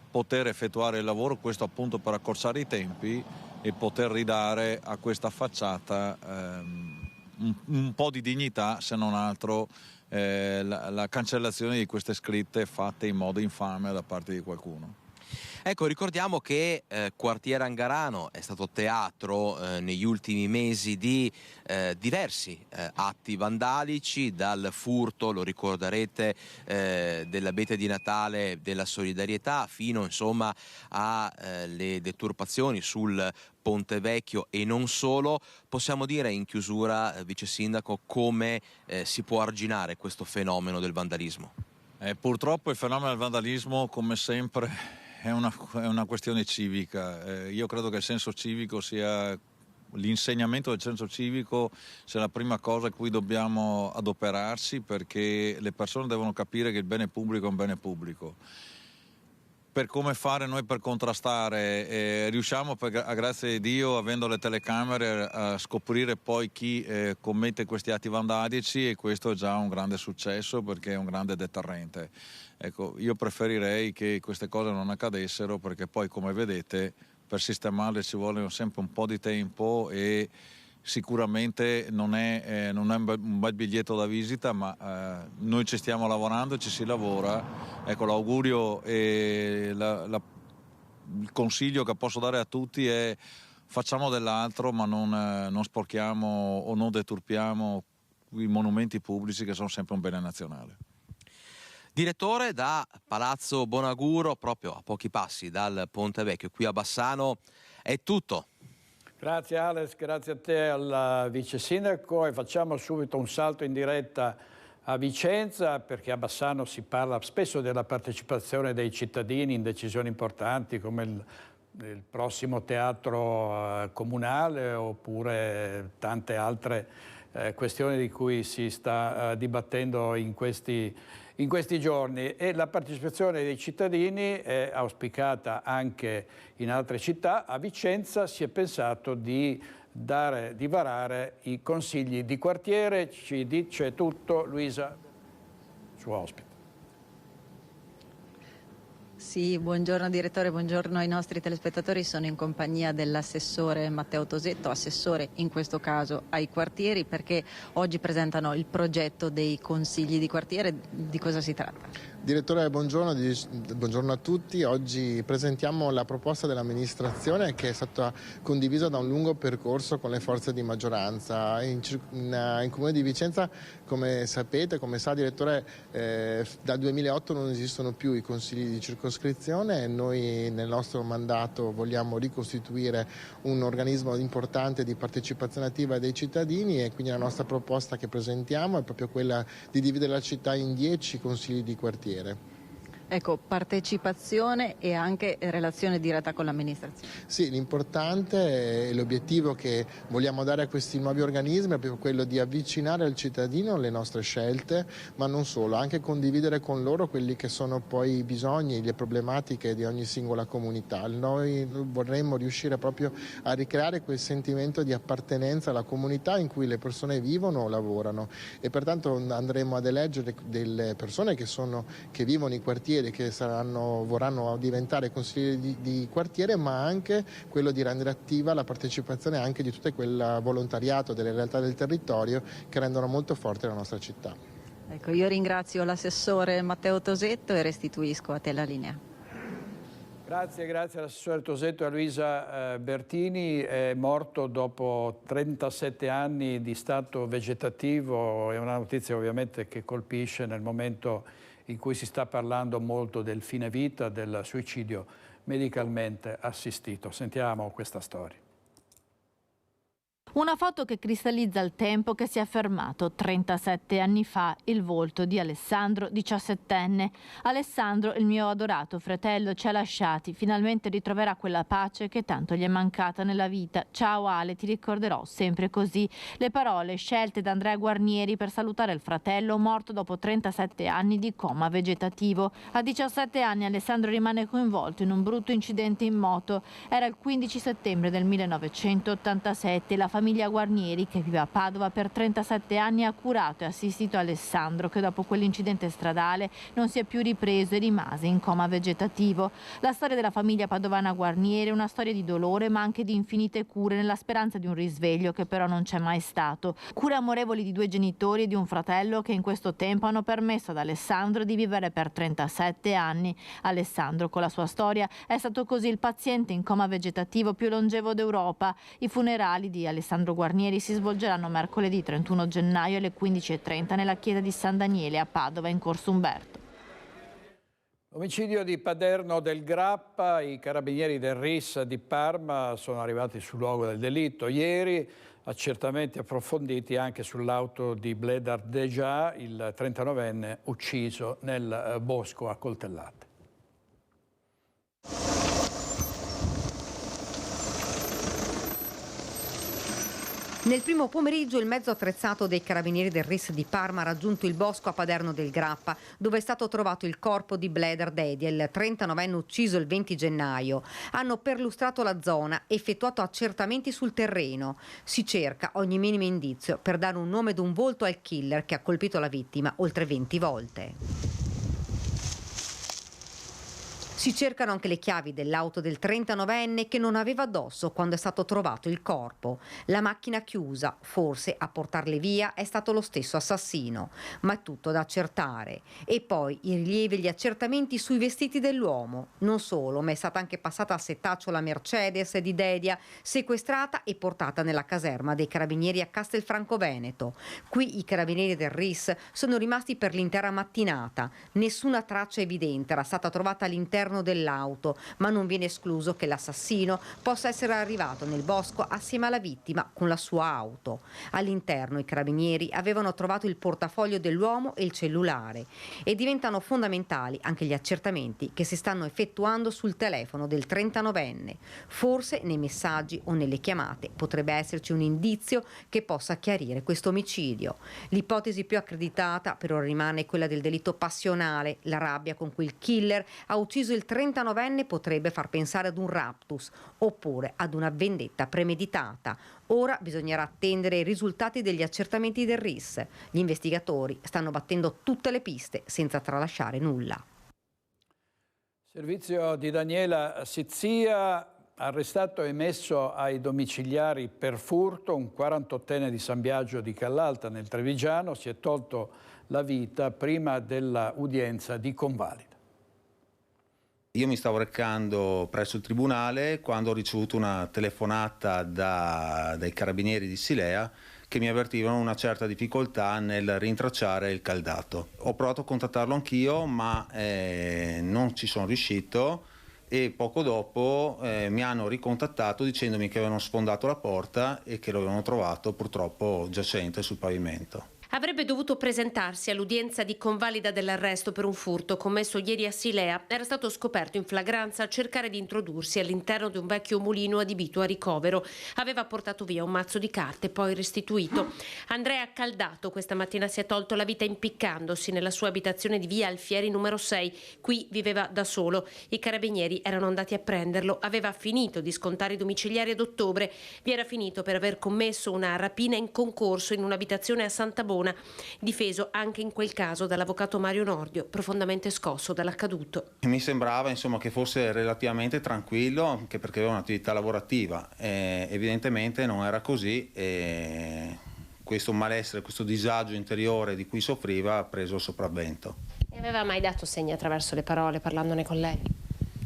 poter effettuare il lavoro, questo appunto per accorciare i tempi e poter ridare a questa facciata un po' di dignità, se non altro la cancellazione di queste scritte fatte in modo infame da parte di qualcuno. Ecco, ricordiamo che Quartiere Angarano è stato teatro negli ultimi mesi di diversi atti vandalici, dal furto, lo ricorderete, dell'abete di Natale della solidarietà, fino insomma alle deturpazioni sul Ponte Vecchio e non solo. Possiamo dire in chiusura, Vice Sindaco, come si può arginare questo fenomeno del vandalismo? Purtroppo il fenomeno del vandalismo, come sempre, è una questione civica. Io credo che il senso civico sia, l'insegnamento del senso civico sia la prima cosa a cui dobbiamo adoperarci, perché le persone devono capire che il bene pubblico è un bene pubblico. Per come fare noi per contrastare, riusciamo a grazia di Dio, avendo le telecamere, a scoprire poi chi commette questi atti vandalici, e questo è già un grande successo perché è un grande deterrente. Ecco, io preferirei che queste cose non accadessero, perché poi, come vedete, per sistemarle ci vuole sempre un po' di tempo e sicuramente non è un bel biglietto da visita, ma noi ci stiamo lavorando, ci si lavora. Ecco, l'augurio e il consiglio che posso dare a tutti è: facciamo dell'altro, ma non sporchiamo o non deturpiamo i monumenti pubblici, che sono sempre un bene nazionale. Direttore, da Palazzo Bonaguro, proprio a pochi passi dal Ponte Vecchio, qui a Bassano, è tutto. Grazie Alex, grazie a te, al Vice Sindaco, e facciamo subito un salto in diretta a Vicenza, perché a Bassano si parla spesso della partecipazione dei cittadini in decisioni importanti come il prossimo teatro comunale, oppure tante altre questioni di cui si sta dibattendo in questi giorni, e la partecipazione dei cittadini è auspicata anche in altre città. A Vicenza si è pensato di varare i consigli di quartiere. Ci dice tutto Luisa, sua ospite. Sì, buongiorno direttore, buongiorno ai nostri telespettatori. Sono in compagnia dell'assessore Matteo Tosetto, assessore in questo caso ai quartieri, perché oggi presentano il progetto dei consigli di quartiere. Di cosa si tratta? Direttore, buongiorno a tutti. Oggi presentiamo la proposta dell'amministrazione, che è stata condivisa da un lungo percorso con le forze di maggioranza. In Comune di Vicenza, come sapete, come sa direttore, dal 2008 non esistono più i consigli di circoscrizione, e noi nel nostro mandato vogliamo ricostituire un organismo importante di partecipazione attiva dei cittadini, e quindi la nostra proposta che presentiamo è proprio quella di dividere la città in 10 consigli di quartiere. Ecco, partecipazione e anche relazione diretta con l'amministrazione. Sì, l'importante e l'obiettivo che vogliamo dare a questi nuovi organismi è proprio quello di avvicinare al cittadino le nostre scelte, ma non solo, anche condividere con loro quelli che sono poi i bisogni, le problematiche di ogni singola comunità. Noi vorremmo riuscire proprio a ricreare quel sentimento di appartenenza alla comunità in cui le persone vivono o lavorano, e pertanto andremo ad eleggere delle persone che vivono in quartieri, che vorranno diventare consiglieri di quartiere, ma anche quello di rendere attiva la partecipazione anche di tutto quel volontariato delle realtà del territorio che rendono molto forte la nostra città. Ecco, io ringrazio l'assessore Matteo Tosetto e restituisco a te la linea. Grazie all'assessore Tosetto e a Luisa Bertini. È morto dopo 37 anni di stato vegetativo. È una notizia ovviamente che colpisce nel momento in cui si sta parlando molto del fine vita, del suicidio medicalmente assistito. Sentiamo questa storia. Una foto che cristallizza il tempo che si è fermato 37 anni fa, il volto di Alessandro, 17enne. Alessandro, il mio adorato fratello, ci ha lasciati, finalmente ritroverà quella pace che tanto gli è mancata nella vita. Ciao Ale, ti ricorderò sempre così. Le parole scelte da Andrea Guarnieri per salutare il fratello morto dopo 37 anni di coma vegetativo. A 17 anni Alessandro rimane coinvolto in un brutto incidente in moto. Era il 15 settembre del 1987. La famiglia Guarnieri, che vive a Padova per 37 anni, ha curato e assistito Alessandro, che dopo quell'incidente stradale non si è più ripreso e rimase in coma vegetativo. La storia della famiglia padovana Guarnieri è una storia di dolore ma anche di infinite cure, nella speranza di un risveglio che però non c'è mai stato. Cure amorevoli di 2 genitori e di un fratello che in questo tempo hanno permesso ad Alessandro di vivere per 37 anni. Alessandro, con la sua storia, è stato così il paziente in coma vegetativo più longevo d'Europa. I funerali di Alessandro Guarnieri si svolgeranno mercoledì 31 gennaio alle 15:30 nella chiesa di San Daniele a Padova, in Corso Umberto. Omicidio di Paderno del Grappa, i carabinieri del RIS di Parma sono arrivati sul luogo del delitto. Ieri accertamenti approfonditi anche sull'auto di Bledar Deja, il 39enne ucciso nel bosco a coltellate. Nel primo pomeriggio il mezzo attrezzato dei carabinieri del RIS di Parma ha raggiunto il bosco a Paderno del Grappa, dove è stato trovato il corpo di Bledar Dedia, il 39enne ucciso il 20 gennaio. Hanno perlustrato la zona e effettuato accertamenti sul terreno. Si cerca ogni minimo indizio per dare un nome ed un volto al killer che ha colpito la vittima oltre 20 volte. Si cercano anche le chiavi dell'auto del 39enne che non aveva addosso quando è stato trovato il corpo. La macchina chiusa, forse a portarle via è stato lo stesso assassino, ma è tutto da accertare. E poi i rilievi e gli accertamenti sui vestiti dell'uomo. Non solo, ma è stata anche passata a setaccio la Mercedes di Dedia, sequestrata e portata nella caserma dei carabinieri a Castelfranco Veneto. Qui i carabinieri del RIS sono rimasti per l'intera mattinata. Nessuna traccia evidente era stata trovata all'interno dell'auto, ma non viene escluso che l'assassino possa essere arrivato nel bosco assieme alla vittima con la sua auto. All'interno i carabinieri avevano trovato il portafoglio dell'uomo e il cellulare e diventano fondamentali anche gli accertamenti che si stanno effettuando sul telefono del 39enne. Forse nei messaggi o nelle chiamate potrebbe esserci un indizio che possa chiarire questo omicidio. L'ipotesi più accreditata per ora rimane quella del delitto passionale. La rabbia con cui il killer ha ucciso il 39enne potrebbe far pensare ad un raptus oppure ad una vendetta premeditata. Ora bisognerà attendere i risultati degli accertamenti del RIS. Gli investigatori stanno battendo tutte le piste senza tralasciare nulla. Servizio di Daniela Sizia, arrestato e messo ai domiciliari per furto, un 48enne di San Biagio di Callalta nel Trevigiano si è tolto la vita prima dell'udienza di convalida. Io mi stavo recando presso il tribunale quando ho ricevuto una telefonata dai carabinieri di Silea che mi avvertivano una certa difficoltà nel rintracciare il caldato. Ho provato a contattarlo anch'io, ma non ci sono riuscito e poco dopo mi hanno ricontattato dicendomi che avevano sfondato la porta e che lo avevano trovato purtroppo giacente sul pavimento. Avrebbe dovuto presentarsi all'udienza di convalida dell'arresto per un furto commesso ieri a Silea. Era stato scoperto in flagranza a cercare di introdursi all'interno di un vecchio mulino adibito a ricovero. Aveva portato via un mazzo di carte, poi restituito. Andrea Caldato questa mattina si è tolto la vita impiccandosi nella sua abitazione di via Alfieri numero 6. Qui viveva da solo. I carabinieri erano andati a prenderlo. Aveva finito di scontare i domiciliari ad ottobre. Vi era finito per aver commesso una rapina in concorso in un'abitazione a Santa Bona, difeso anche in quel caso dall'avvocato Mario Nordio, profondamente scosso dall'accaduto. Mi sembrava che fosse relativamente tranquillo, anche perché aveva un'attività lavorativa. Evidentemente non era così e questo malessere, questo disagio interiore di cui soffriva ha preso il sopravvento. E aveva mai dato segni attraverso le parole, parlandone con lei?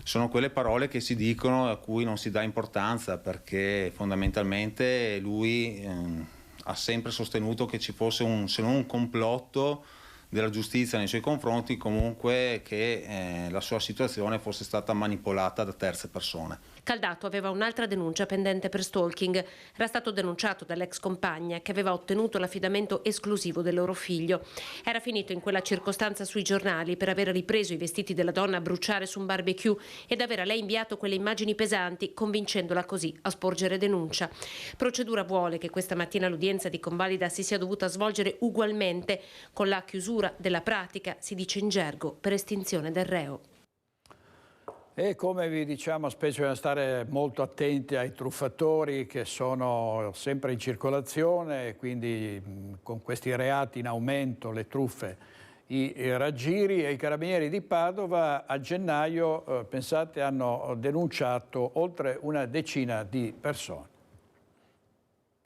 Sono quelle parole che si dicono a cui non si dà importanza, perché fondamentalmente lui ha sempre sostenuto che ci fosse se non un complotto della giustizia nei suoi confronti, comunque che la sua situazione fosse stata manipolata da terze persone. Caldato aveva un'altra denuncia pendente per stalking. Era stato denunciato dall'ex compagna che aveva ottenuto l'affidamento esclusivo del loro figlio. Era finito in quella circostanza sui giornali per aver ripreso i vestiti della donna a bruciare su un barbecue ed aver a lei inviato quelle immagini pesanti, convincendola così a sporgere denuncia. Procedura vuole che questa mattina l'udienza di convalida si sia dovuta svolgere ugualmente, con la chiusura della pratica, si dice in gergo, per estinzione del reo. E come vi diciamo, specie bisogna stare molto attenti ai truffatori che sono sempre in circolazione, e quindi con questi reati in aumento, le truffe, i raggiri, e i carabinieri di Padova a gennaio, pensate, hanno denunciato oltre una decina di persone.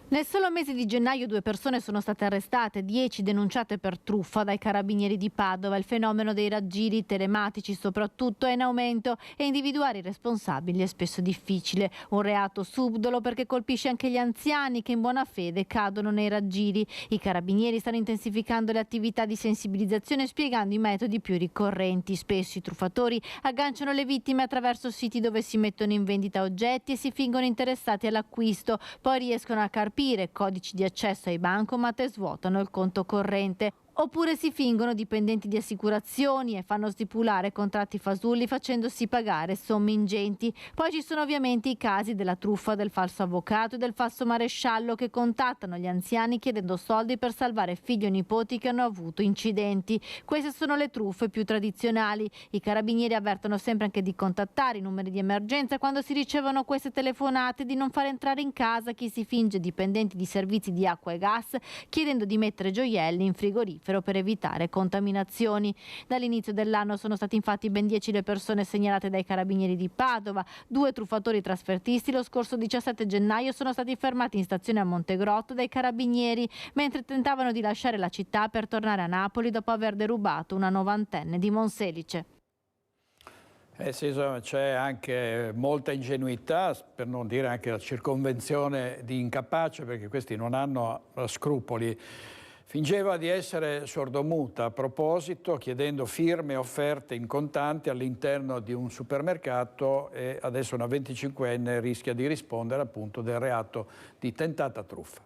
Nel solo mese di gennaio 2 persone sono state arrestate, 10 denunciate per truffa dai carabinieri di Padova. Il fenomeno dei raggiri telematici soprattutto è in aumento e individuare i responsabili è spesso difficile. Un reato subdolo perché colpisce anche gli anziani che in buona fede cadono nei raggiri. I carabinieri stanno intensificando le attività di sensibilizzazione spiegando i metodi più ricorrenti. Spesso i truffatori agganciano le vittime attraverso siti dove si mettono in vendita oggetti e si fingono interessati all'acquisto, poi riescono a carpire codici di accesso ai bancomat e svuotano il conto corrente. Oppure si fingono dipendenti di assicurazioni e fanno stipulare contratti fasulli facendosi pagare somme ingenti. Poi ci sono ovviamente i casi della truffa del falso avvocato e del falso maresciallo che contattano gli anziani chiedendo soldi per salvare figli o nipoti che hanno avuto incidenti. Queste sono le truffe più tradizionali. I carabinieri avvertono sempre anche di contattare i numeri di emergenza quando si ricevono queste telefonate, di non far entrare in casa chi si finge dipendenti di servizi di acqua e gas chiedendo di mettere gioielli in frigorifero per evitare contaminazioni. Dall'inizio dell'anno sono stati infatti ben 10 le persone segnalate dai carabinieri di Padova. 2 truffatori trasfertisti lo scorso 17 gennaio sono stati fermati in stazione a Montegrotto dai carabinieri mentre tentavano di lasciare la città per tornare a Napoli dopo aver derubato una 90enne di Monselice. Sì, insomma, c'è anche molta ingenuità, per non dire anche la circonvenzione di incapace, perché questi non hanno scrupoli. Fingeva di essere sordomuta a proposito, chiedendo firme e offerte in contanti all'interno di un supermercato, e adesso una 25enne rischia di rispondere appunto del reato di tentata truffa.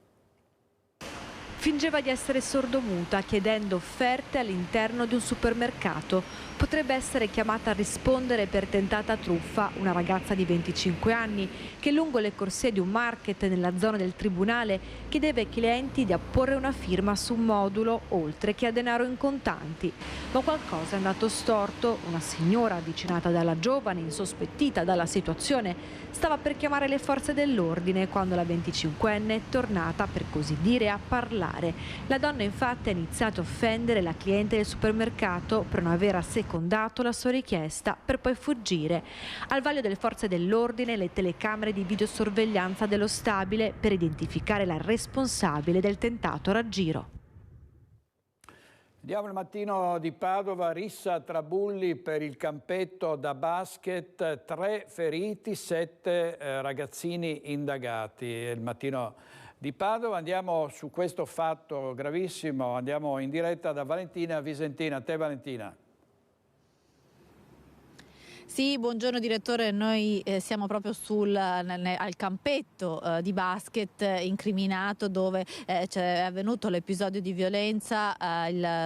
Fingeva di essere sordomuta chiedendo offerte all'interno di un supermercato. Potrebbe essere chiamata a rispondere per tentata truffa una ragazza di 25 anni che lungo le corsie di un market nella zona del Tribunale chiedeva ai clienti di apporre una firma su un modulo oltre che a denaro in contanti. Ma qualcosa è andato storto. Una signora avvicinata dalla giovane, insospettita dalla situazione, stava per chiamare le forze dell'ordine quando la 25enne è tornata, per così dire, a parlare. La donna infatti ha iniziato a offendere la cliente del supermercato per non aver assecondato la sua richiesta per poi fuggire. Al vaglio delle forze dell'ordine le telecamere di videosorveglianza dello stabile per identificare la responsabile del tentato raggiro. Andiamo al Mattino di Padova, rissa tra bulli per il campetto da basket, 3 feriti, 7 ragazzini indagati. Il Mattino di Padova, andiamo su questo fatto gravissimo, andiamo in diretta da Valentina Visentina. A te Valentina. Sì, buongiorno direttore, noi siamo proprio al campetto di basket incriminato dove è avvenuto l'episodio di violenza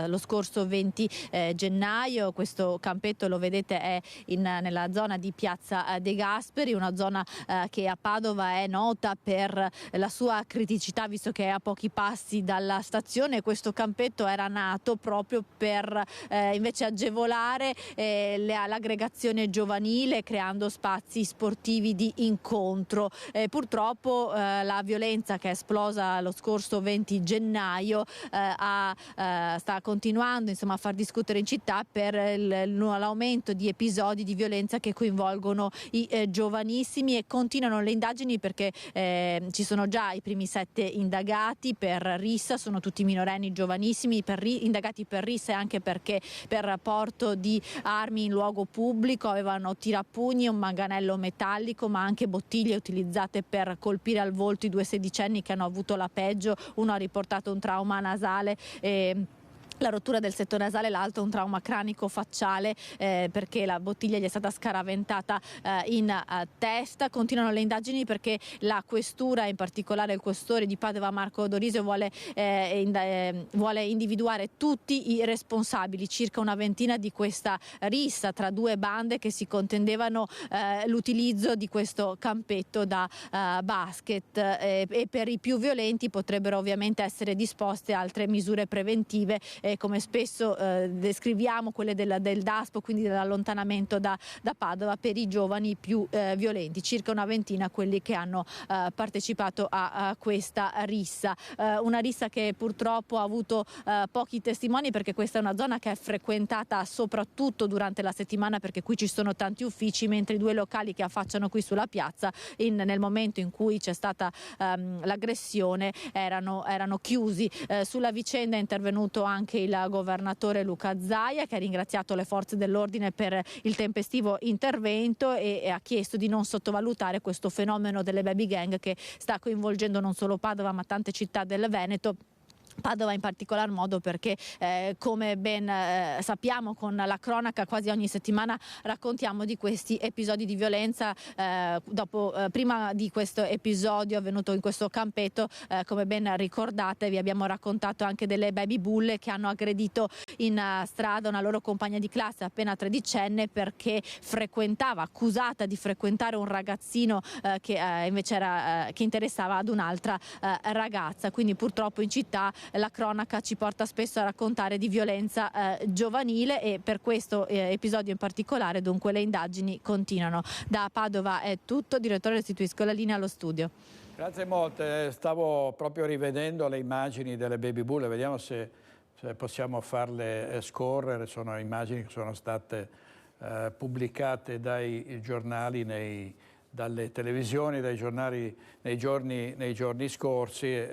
lo scorso 20 gennaio. Questo campetto, lo vedete, è nella zona di Piazza De Gasperi, una zona che a Padova è nota per la sua criticità visto che è a pochi passi dalla stazione. Questo campetto era nato proprio per invece agevolare l'aggregazione giovanile, creando spazi sportivi di incontro. Purtroppo la violenza che è esplosa lo scorso 20 gennaio sta continuando a far discutere in città per l'aumento di episodi di violenza che coinvolgono i giovanissimi, e continuano le indagini perché ci sono già i primi 7 indagati per rissa, sono tutti minorenni giovanissimi, indagati per rissa e anche perché per porto di armi in luogo pubblico. Avevano tirapugni, un manganello metallico, ma anche bottiglie utilizzate per colpire al volto i 2 sedicenni che hanno avuto la peggio. Uno ha riportato un trauma nasale la rottura del setto nasale, l'altro un trauma cranico facciale perché la bottiglia gli è stata scaraventata in testa. Continuano le indagini perché la questura, in particolare il questore di Padova Marco Dorisio, vuole individuare tutti i responsabili, circa una ventina di questa rissa tra due bande che si contendevano l'utilizzo di questo campetto da basket e per i più violenti potrebbero ovviamente essere disposte altre misure preventive, come spesso descriviamo, quelle del DASPO, quindi dell'allontanamento da Padova per i giovani più violenti, circa una ventina quelli che hanno partecipato a questa rissa. Una rissa che purtroppo ha avuto pochi testimoni, perché questa è una zona che è frequentata soprattutto durante la settimana, perché qui ci sono tanti uffici, mentre i due locali che affacciano qui sulla piazza nel momento in cui c'è stata l'aggressione erano chiusi. Sulla vicenda è intervenuto anche il governatore Luca Zaia, che ha ringraziato le forze dell'ordine per il tempestivo intervento e ha chiesto di non sottovalutare questo fenomeno delle baby gang che sta coinvolgendo non solo Padova ma tante città del Veneto. Padova in particolar modo perché come ben sappiamo, con la cronaca quasi ogni settimana raccontiamo di questi episodi di violenza. Prima di questo episodio avvenuto in questo campetto, come ben ricordate, vi abbiamo raccontato anche delle baby bulle che hanno aggredito in strada una loro compagna di classe appena tredicenne perché accusata di frequentare un ragazzino che invece che interessava ad un'altra ragazza. Quindi purtroppo in città la cronaca ci porta spesso a raccontare di violenza giovanile e per questo episodio in particolare dunque le indagini continuano. Da Padova è tutto, direttore, restituisco la linea allo studio. Grazie molte, stavo proprio rivedendo le immagini delle baby bulle, vediamo se possiamo farle scorrere. Sono immagini che sono state pubblicate dai giornali, dalle televisioni, dai giornali nei giorni scorsi,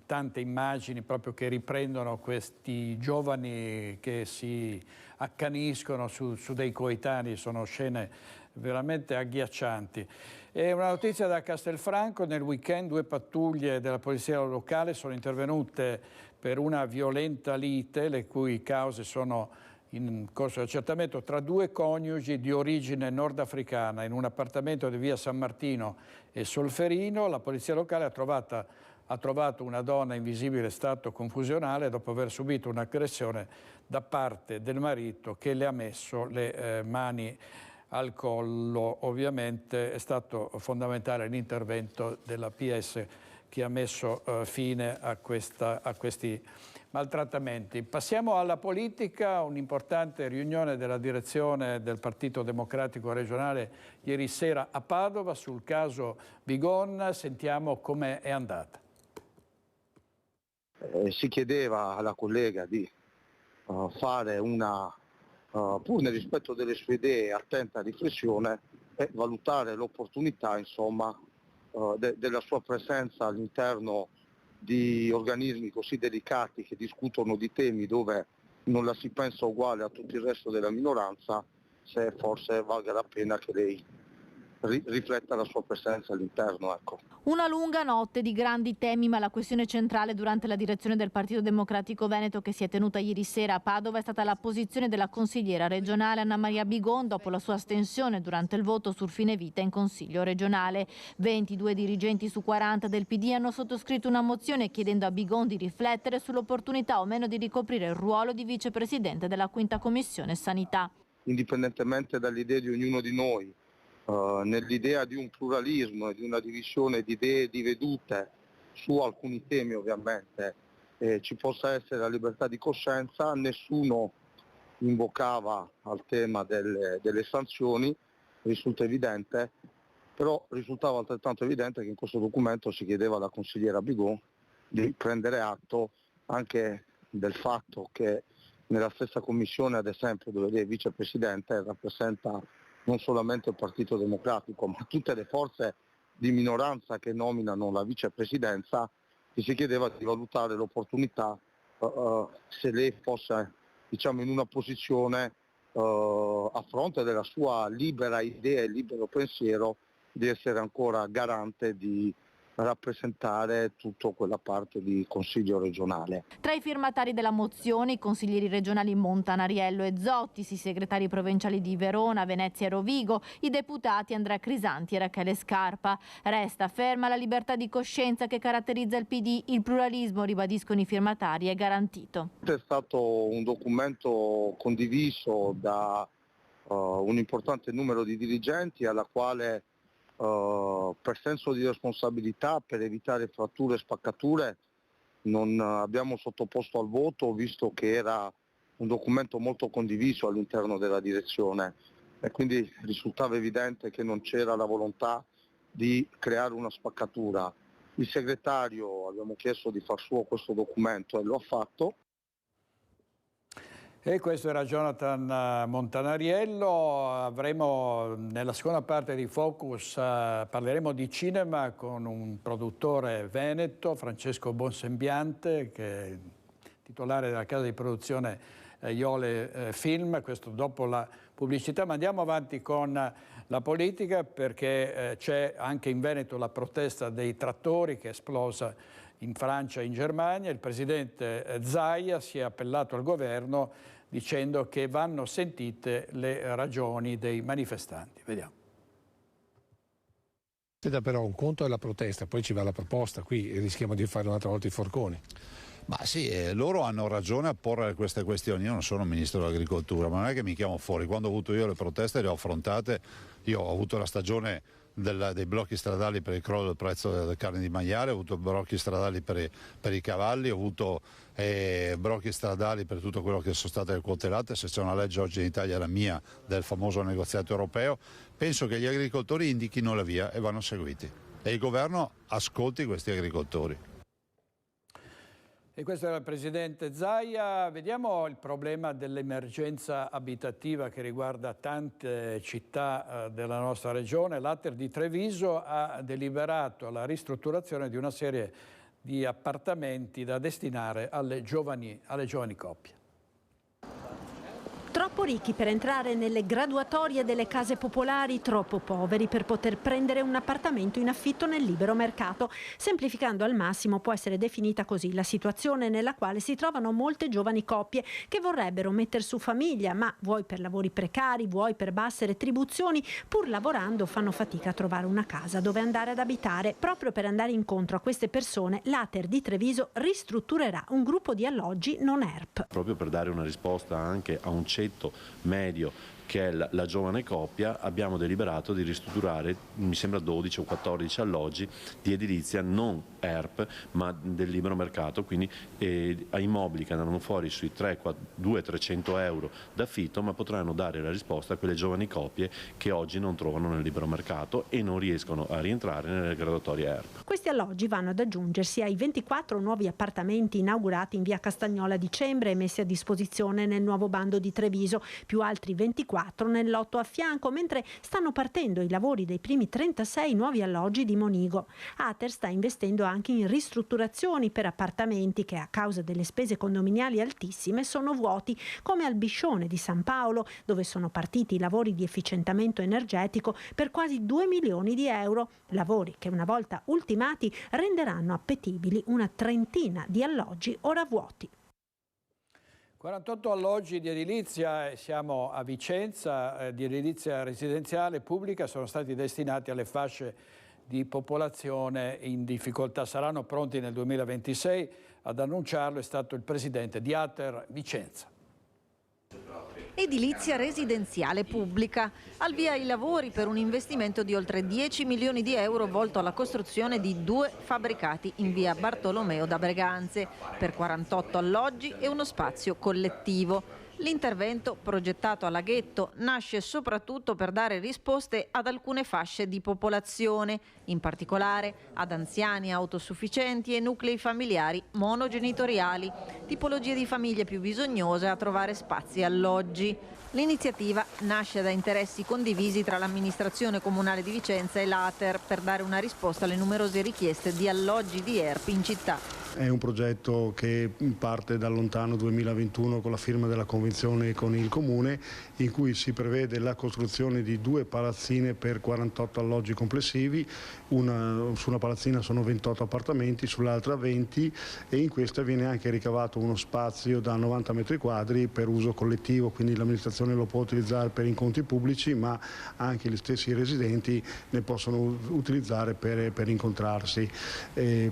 tante immagini proprio che riprendono questi giovani che si accaniscono su dei coetanei. Sono scene veramente agghiaccianti. E una notizia da Castelfranco: nel weekend 2 pattuglie della polizia locale sono intervenute per una violenta lite, le cui cause sono in corso di accertamento, tra due coniugi di origine nordafricana in un appartamento di via San Martino e Solferino. La polizia locale ha trovato una donna in visibile stato confusionale dopo aver subito un'aggressione da parte del marito, che le ha messo le mani al collo. Ovviamente è stato fondamentale l'intervento della PS che ha messo fine a questi maltrattamenti. Passiamo alla politica. Un'importante riunione della direzione del Partito Democratico regionale ieri sera a Padova sul caso Bigon. Sentiamo come è andata. Si chiedeva alla collega di fare una, pur nel rispetto delle sue idee, attenta riflessione e valutare l'opportunità, insomma, della sua presenza all'interno di organismi così delicati che discutono di temi dove non la si pensa uguale a tutto il resto della minoranza, se forse valga la pena che lei rifletta la sua presenza all'interno. Ecco. Una lunga notte di grandi temi, ma la questione centrale durante la direzione del Partito Democratico Veneto che si è tenuta ieri sera a Padova è stata la posizione della consigliera regionale Anna Maria Bigon dopo la sua astensione durante il voto sul fine vita in Consiglio regionale. 22 dirigenti su 40 del PD hanno sottoscritto una mozione chiedendo a Bigon di riflettere sull'opportunità o meno di ricoprire il ruolo di vicepresidente della 5ª Commissione Sanità. Indipendentemente dalle idee di ognuno di noi, nell'idea di un pluralismo e di una divisione di idee e di vedute su alcuni temi, ovviamente ci possa essere la libertà di coscienza. Nessuno invocava al tema delle sanzioni, risulta evidente, però risultava altrettanto evidente che in questo documento si chiedeva alla consigliera Bigon di prendere atto anche del fatto che nella stessa commissione, ad esempio, dove lei è vicepresidente, rappresenta non solamente il Partito Democratico, ma tutte le forze di minoranza che nominano la vicepresidenza, che si chiedeva di valutare l'opportunità, se lei fosse, diciamo, in una posizione a fronte della sua libera idea e libero pensiero, di essere ancora garante di rappresentare tutta quella parte di consiglio regionale. Tra i firmatari della mozione i consiglieri regionali Montanariello e Zottis, i segretari provinciali di Verona, Venezia e Rovigo, i deputati Andrea Crisanti e Rachele Scarpa. Resta ferma la libertà di coscienza che caratterizza il PD, il pluralismo, ribadiscono i firmatari, è garantito. È stato un documento condiviso da un importante numero di dirigenti alla quale per senso di responsabilità, per evitare fratture e spaccature, non abbiamo sottoposto al voto, visto che era un documento molto condiviso all'interno della direzione e quindi risultava evidente che non c'era la volontà di creare una spaccatura. Il segretario abbiamo chiesto di far suo questo documento e lo ha fatto. E questo era Jonathan Montanariello. Avremo nella seconda parte di Focus, parleremo di cinema con un produttore veneto, Francesco Bonsembiante, che è titolare della casa di produzione Iole Film, questo dopo la pubblicità. Ma andiamo avanti con la politica, perché c'è anche in Veneto la protesta dei trattori che è esplosa in Francia e in Germania. Il presidente Zaia si è appellato al governo dicendo che vanno sentite le ragioni dei manifestanti. Vediamo. Però un conto è la protesta, poi ci va la proposta, qui rischiamo di fare un'altra volta i forconi. Ma sì, loro hanno ragione a porre queste questioni. Io non sono ministro dell'agricoltura, ma non è che mi chiamo fuori. Quando ho avuto io le proteste le ho affrontate. Io ho avuto la stagione dei blocchi stradali per il crollo del prezzo delle carni di maiale, ho avuto blocchi stradali per i cavalli, ho avuto blocchi stradali per tutto quello che sono state le quote latte. Se c'è una legge oggi in Italia, la mia, del famoso negoziato europeo, penso che gli agricoltori indichino la via e vanno seguiti e il governo ascolti questi agricoltori. E questo era il presidente Zaia. Vediamo il problema dell'emergenza abitativa che riguarda tante città della nostra regione. L'Ater di Treviso ha deliberato la ristrutturazione di una serie di appartamenti da destinare alle giovani coppie. Troppo ricchi per entrare nelle graduatorie delle case popolari, troppo poveri per poter prendere un appartamento in affitto nel libero mercato. Semplificando al massimo può essere definita così la situazione nella quale si trovano molte giovani coppie che vorrebbero mettere su famiglia, ma vuoi per lavori precari, vuoi per basse retribuzioni, pur lavorando fanno fatica a trovare una casa dove andare ad abitare. Proprio per andare incontro a queste persone, l'Ater di Treviso ristrutturerà un gruppo di alloggi non ERP. Proprio per dare una risposta anche a un ceto medio che è la giovane coppia, abbiamo deliberato di ristrutturare, mi sembra 12 o 14 alloggi di edilizia non ERP ma del libero mercato, quindi a immobili che andranno fuori sui 200-300 euro d'affitto, ma potranno dare la risposta a quelle giovani coppie che oggi non trovano nel libero mercato e non riescono a rientrare nelle graduatorie ERP. Questi alloggi vanno ad aggiungersi ai 24 nuovi appartamenti inaugurati in via Castagnola a dicembre e messi a disposizione nel nuovo bando di Treviso, più altri 24 nel lotto a fianco, mentre stanno partendo i lavori dei primi 36 nuovi alloggi di Monigo. Ater sta investendo anche in ristrutturazioni per appartamenti che a causa delle spese condominiali altissime sono vuoti, come al Biscione di San Paolo, dove sono partiti i lavori di efficientamento energetico per quasi 2 milioni di euro, lavori che una volta ultimati renderanno appetibili una trentina di alloggi ora vuoti. 48 alloggi di edilizia, siamo a Vicenza, di edilizia residenziale pubblica, sono stati destinati alle fasce di popolazione in difficoltà. Saranno pronti nel 2026, ad annunciarlo è stato il presidente di Ater Vicenza. Edilizia residenziale pubblica. Al via i lavori per un investimento di oltre 10 milioni di euro volto alla costruzione di 2 fabbricati in via Bartolomeo da Breganze per 48 alloggi e uno spazio collettivo. L'intervento, progettato a Laghetto, nasce soprattutto per dare risposte ad alcune fasce di popolazione, in particolare ad anziani autosufficienti e nuclei familiari monogenitoriali, tipologie di famiglie più bisognose a trovare spazi e alloggi. L'iniziativa nasce da interessi condivisi tra l'amministrazione comunale di Vicenza e l'Ater per dare una risposta alle numerose richieste di alloggi di ERP in città. È un progetto che parte dal lontano 2021 con la firma della convenzione con il Comune, in cui si prevede la costruzione di 2 palazzine per 48 alloggi complessivi. Su una palazzina sono 28 appartamenti, sull'altra 20, e in questa viene anche ricavato uno spazio da 90 metri quadri per uso collettivo, quindi l'amministrazione lo può utilizzare per incontri pubblici, ma anche gli stessi residenti ne possono utilizzare per incontrarsi.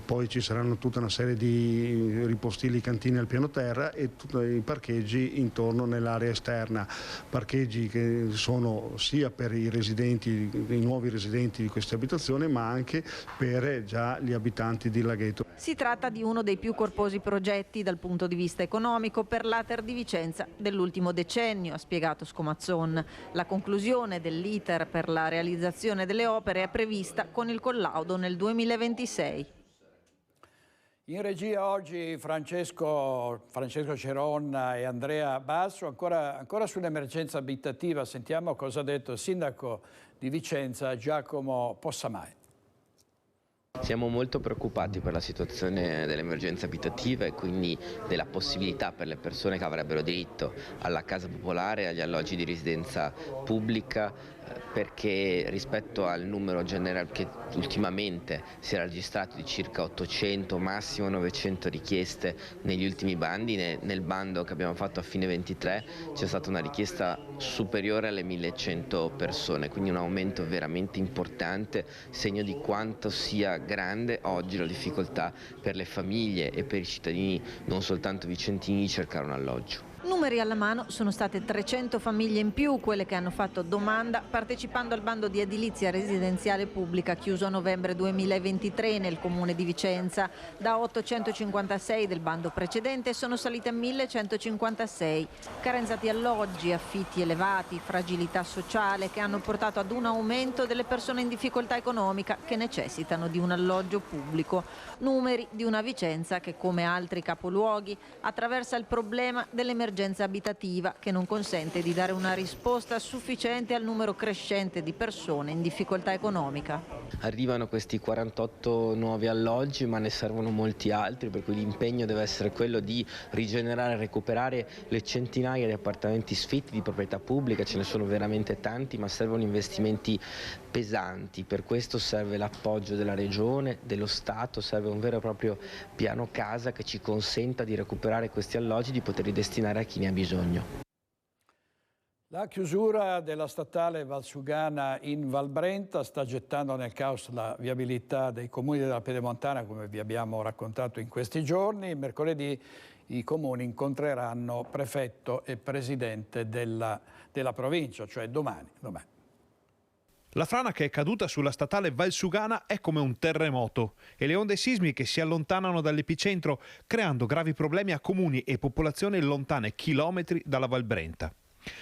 Poi ci saranno tutta una serie di ripostili, cantine al piano terra e tutti i parcheggi intorno nell'area esterna, parcheggi che sono sia per i residenti, i nuovi residenti di queste abitazioni, ma anche per già gli abitanti di Laghetto. Si tratta di uno dei più corposi progetti dal punto di vista economico per l'Ater di Vicenza dell'ultimo decennio, ha spiegato Scomazzon. La conclusione dell'iter per la realizzazione delle opere è prevista con il collaudo nel 2026. In regia oggi Francesco Ceron e Andrea Basso. Ancora sull'emergenza abitativa sentiamo cosa ha detto il sindaco di Vicenza Giacomo Possamai. Siamo molto preoccupati per la situazione dell'emergenza abitativa e quindi della possibilità per le persone che avrebbero diritto alla casa popolare, agli alloggi di residenza pubblica, perché rispetto al numero generale che ultimamente si era registrato di circa 800, massimo 900 richieste negli ultimi bandi, nel bando che abbiamo fatto a fine 23 c'è stata una richiesta superiore alle 1100 persone, quindi un aumento veramente importante, segno di quanto sia grande oggi la difficoltà per le famiglie e per i cittadini non soltanto vicentini di cercare un alloggio. Numeri alla mano, sono state 300 famiglie in più quelle che hanno fatto domanda partecipando al bando di edilizia residenziale pubblica chiuso a novembre 2023 nel comune di Vicenza. Da 856 del bando precedente sono salite a 1156. Carenza di alloggi, affitti elevati, fragilità sociale che hanno portato ad un aumento delle persone in difficoltà economica che necessitano di un alloggio pubblico. Numeri di una Vicenza che, come altri capoluoghi, attraversa il problema dell'emergenza abitativa che non consente di dare una risposta sufficiente al numero crescente di persone in difficoltà economica. Arrivano questi 48 nuovi alloggi, ma ne servono molti altri, per cui l'impegno deve essere quello di rigenerare e recuperare le centinaia di appartamenti sfitti di proprietà pubblica. Ce ne sono veramente tanti, ma servono investimenti pesanti. Per questo serve l'appoggio della Regione, dello Stato, serve un vero e proprio piano casa che ci consenta di recuperare questi alloggi, di poterli destinare a chi ne ha bisogno. La chiusura della statale Valsugana in Valbrenta sta gettando nel caos la viabilità dei comuni della Pedemontana, come vi abbiamo raccontato in questi giorni. Mercoledì i comuni incontreranno prefetto e presidente della provincia, cioè domani. La frana che è caduta sulla statale Valsugana è come un terremoto e le onde sismiche si allontanano dall'epicentro creando gravi problemi a comuni e popolazioni lontane chilometri dalla Valbrenta.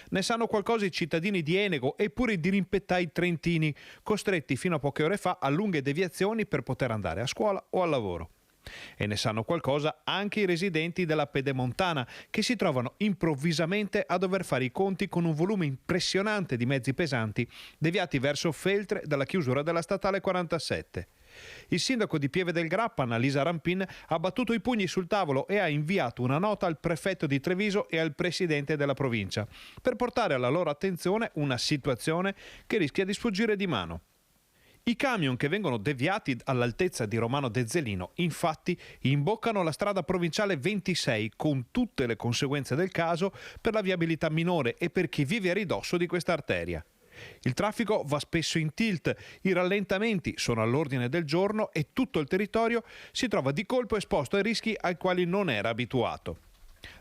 Ne sanno qualcosa i cittadini di Enego e pure i dirimpettai trentini, costretti fino a poche ore fa a lunghe deviazioni per poter andare a scuola o al lavoro. E ne sanno qualcosa anche i residenti della Pedemontana, che si trovano improvvisamente a dover fare i conti con un volume impressionante di mezzi pesanti deviati verso Feltre dalla chiusura della statale 47. Il sindaco di Pieve del Grappa, Annalisa Rampin, ha battuto i pugni sul tavolo e ha inviato una nota al prefetto di Treviso e al presidente della provincia per portare alla loro attenzione una situazione che rischia di sfuggire di mano. I camion che vengono deviati all'altezza di Romano Dezzelino, infatti, imboccano la strada provinciale 26 con tutte le conseguenze del caso per la viabilità minore e per chi vive a ridosso di questa arteria. Il traffico va spesso in tilt, i rallentamenti sono all'ordine del giorno e tutto il territorio si trova di colpo esposto ai rischi ai quali non era abituato.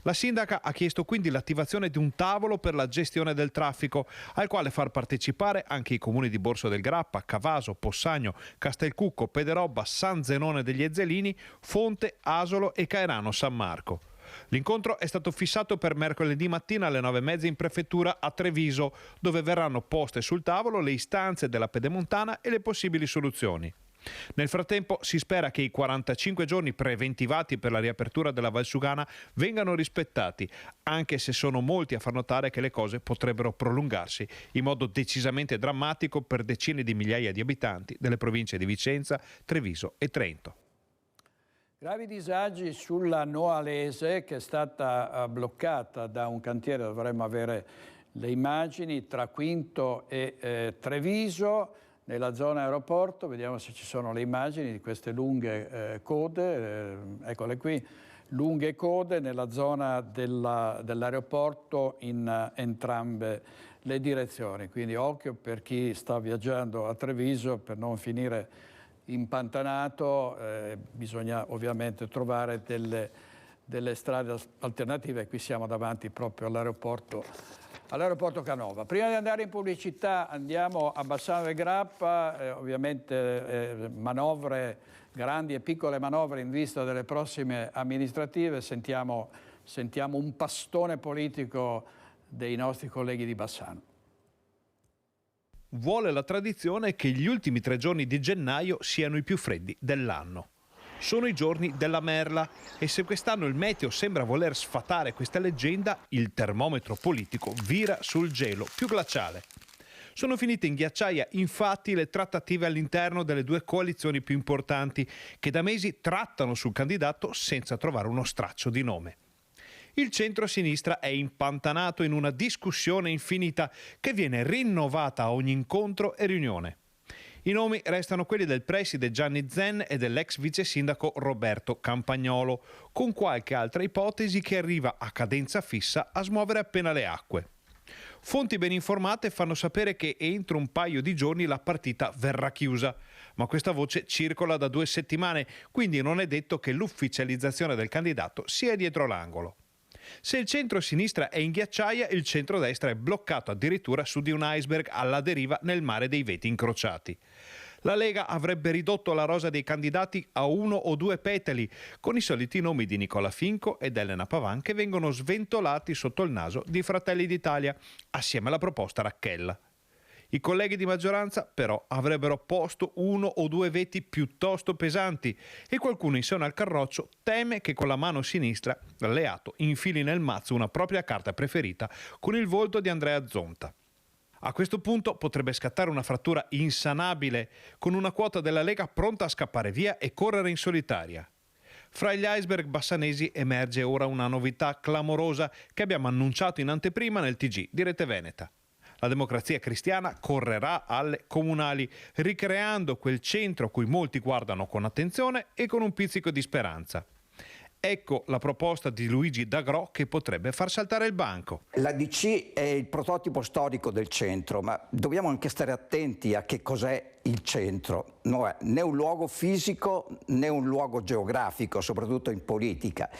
La sindaca ha chiesto quindi l'attivazione di un tavolo per la gestione del traffico, al quale far partecipare anche i comuni di Borso del Grappa, Cavaso, Possagno, Castelcucco, Pederobba, San Zenone degli Ezzelini, Fonte, Asolo e Caerano San Marco. L'incontro è stato fissato per mercoledì mattina alle 9:30 in prefettura a Treviso, dove verranno poste sul tavolo le istanze della Pedemontana e le possibili soluzioni. Nel frattempo si spera che i 45 giorni preventivati per la riapertura della Valsugana vengano rispettati, anche se sono molti a far notare che le cose potrebbero prolungarsi in modo decisamente drammatico per decine di migliaia di abitanti delle province di Vicenza, Treviso e Trento. Gravi disagi sulla Noalese, che è stata bloccata da un cantiere, dovremmo avere le immagini, tra Quinto e Treviso, nella zona aeroporto. Vediamo se ci sono le immagini di queste lunghe code, eccole qui, lunghe code nella zona dell'aeroporto in entrambe le direzioni. Quindi occhio per chi sta viaggiando a Treviso per non finire impantanato, bisogna ovviamente trovare delle strade alternative. Qui siamo davanti proprio all'aeroporto Canova. Prima di andare in pubblicità andiamo a Bassano del Grappa, ovviamente manovre, grandi e piccole manovre in vista delle prossime amministrative. Sentiamo un pastone politico dei nostri colleghi di Bassano. Vuole la tradizione che gli ultimi 3 giorni di gennaio siano i più freddi dell'anno. Sono i giorni della merla e se quest'anno il meteo sembra voler sfatare questa leggenda, il termometro politico vira sul gelo più glaciale. Sono finite in ghiacciaia infatti le trattative all'interno delle 2 coalizioni più importanti che da mesi trattano sul candidato senza trovare uno straccio di nome. Il centro-sinistra è impantanato in una discussione infinita che viene rinnovata a ogni incontro e riunione. I nomi restano quelli del preside Gianni Zen e dell'ex vice sindaco Roberto Campagnolo, con qualche altra ipotesi che arriva a cadenza fissa a smuovere appena le acque. Fonti ben informate fanno sapere che entro un paio di giorni la partita verrà chiusa, ma questa voce circola da 2 settimane, quindi non è detto che l'ufficializzazione del candidato sia dietro l'angolo. Se il centro-sinistra è in ghiacciaia, il centro-destra è bloccato addirittura su di un iceberg alla deriva nel mare dei veti incrociati. La Lega avrebbe ridotto la rosa dei candidati a 1 o 2 petali, con i soliti nomi di Nicola Finco ed Elena Pavan che vengono sventolati sotto il naso di Fratelli d'Italia, assieme alla proposta Racchella. I colleghi di maggioranza però avrebbero posto 1 o 2 veti piuttosto pesanti e qualcuno in seno al carroccio teme che con la mano sinistra l'alleato infili nel mazzo una propria carta preferita con il volto di Andrea Zonta. A questo punto potrebbe scattare una frattura insanabile con una quota della Lega pronta a scappare via e correre in solitaria. Fra gli iceberg bassanesi emerge ora una novità clamorosa che abbiamo annunciato in anteprima nel TG di Rete Veneta. La Democrazia Cristiana correrà alle comunali, ricreando quel centro a cui molti guardano con attenzione e con un pizzico di speranza. Ecco la proposta di Luigi D'Agrò che potrebbe far saltare il banco. La DC è il prototipo storico del centro, ma dobbiamo anche stare attenti a che cos'è il centro. Non è né un luogo fisico né un luogo geografico, soprattutto in politica.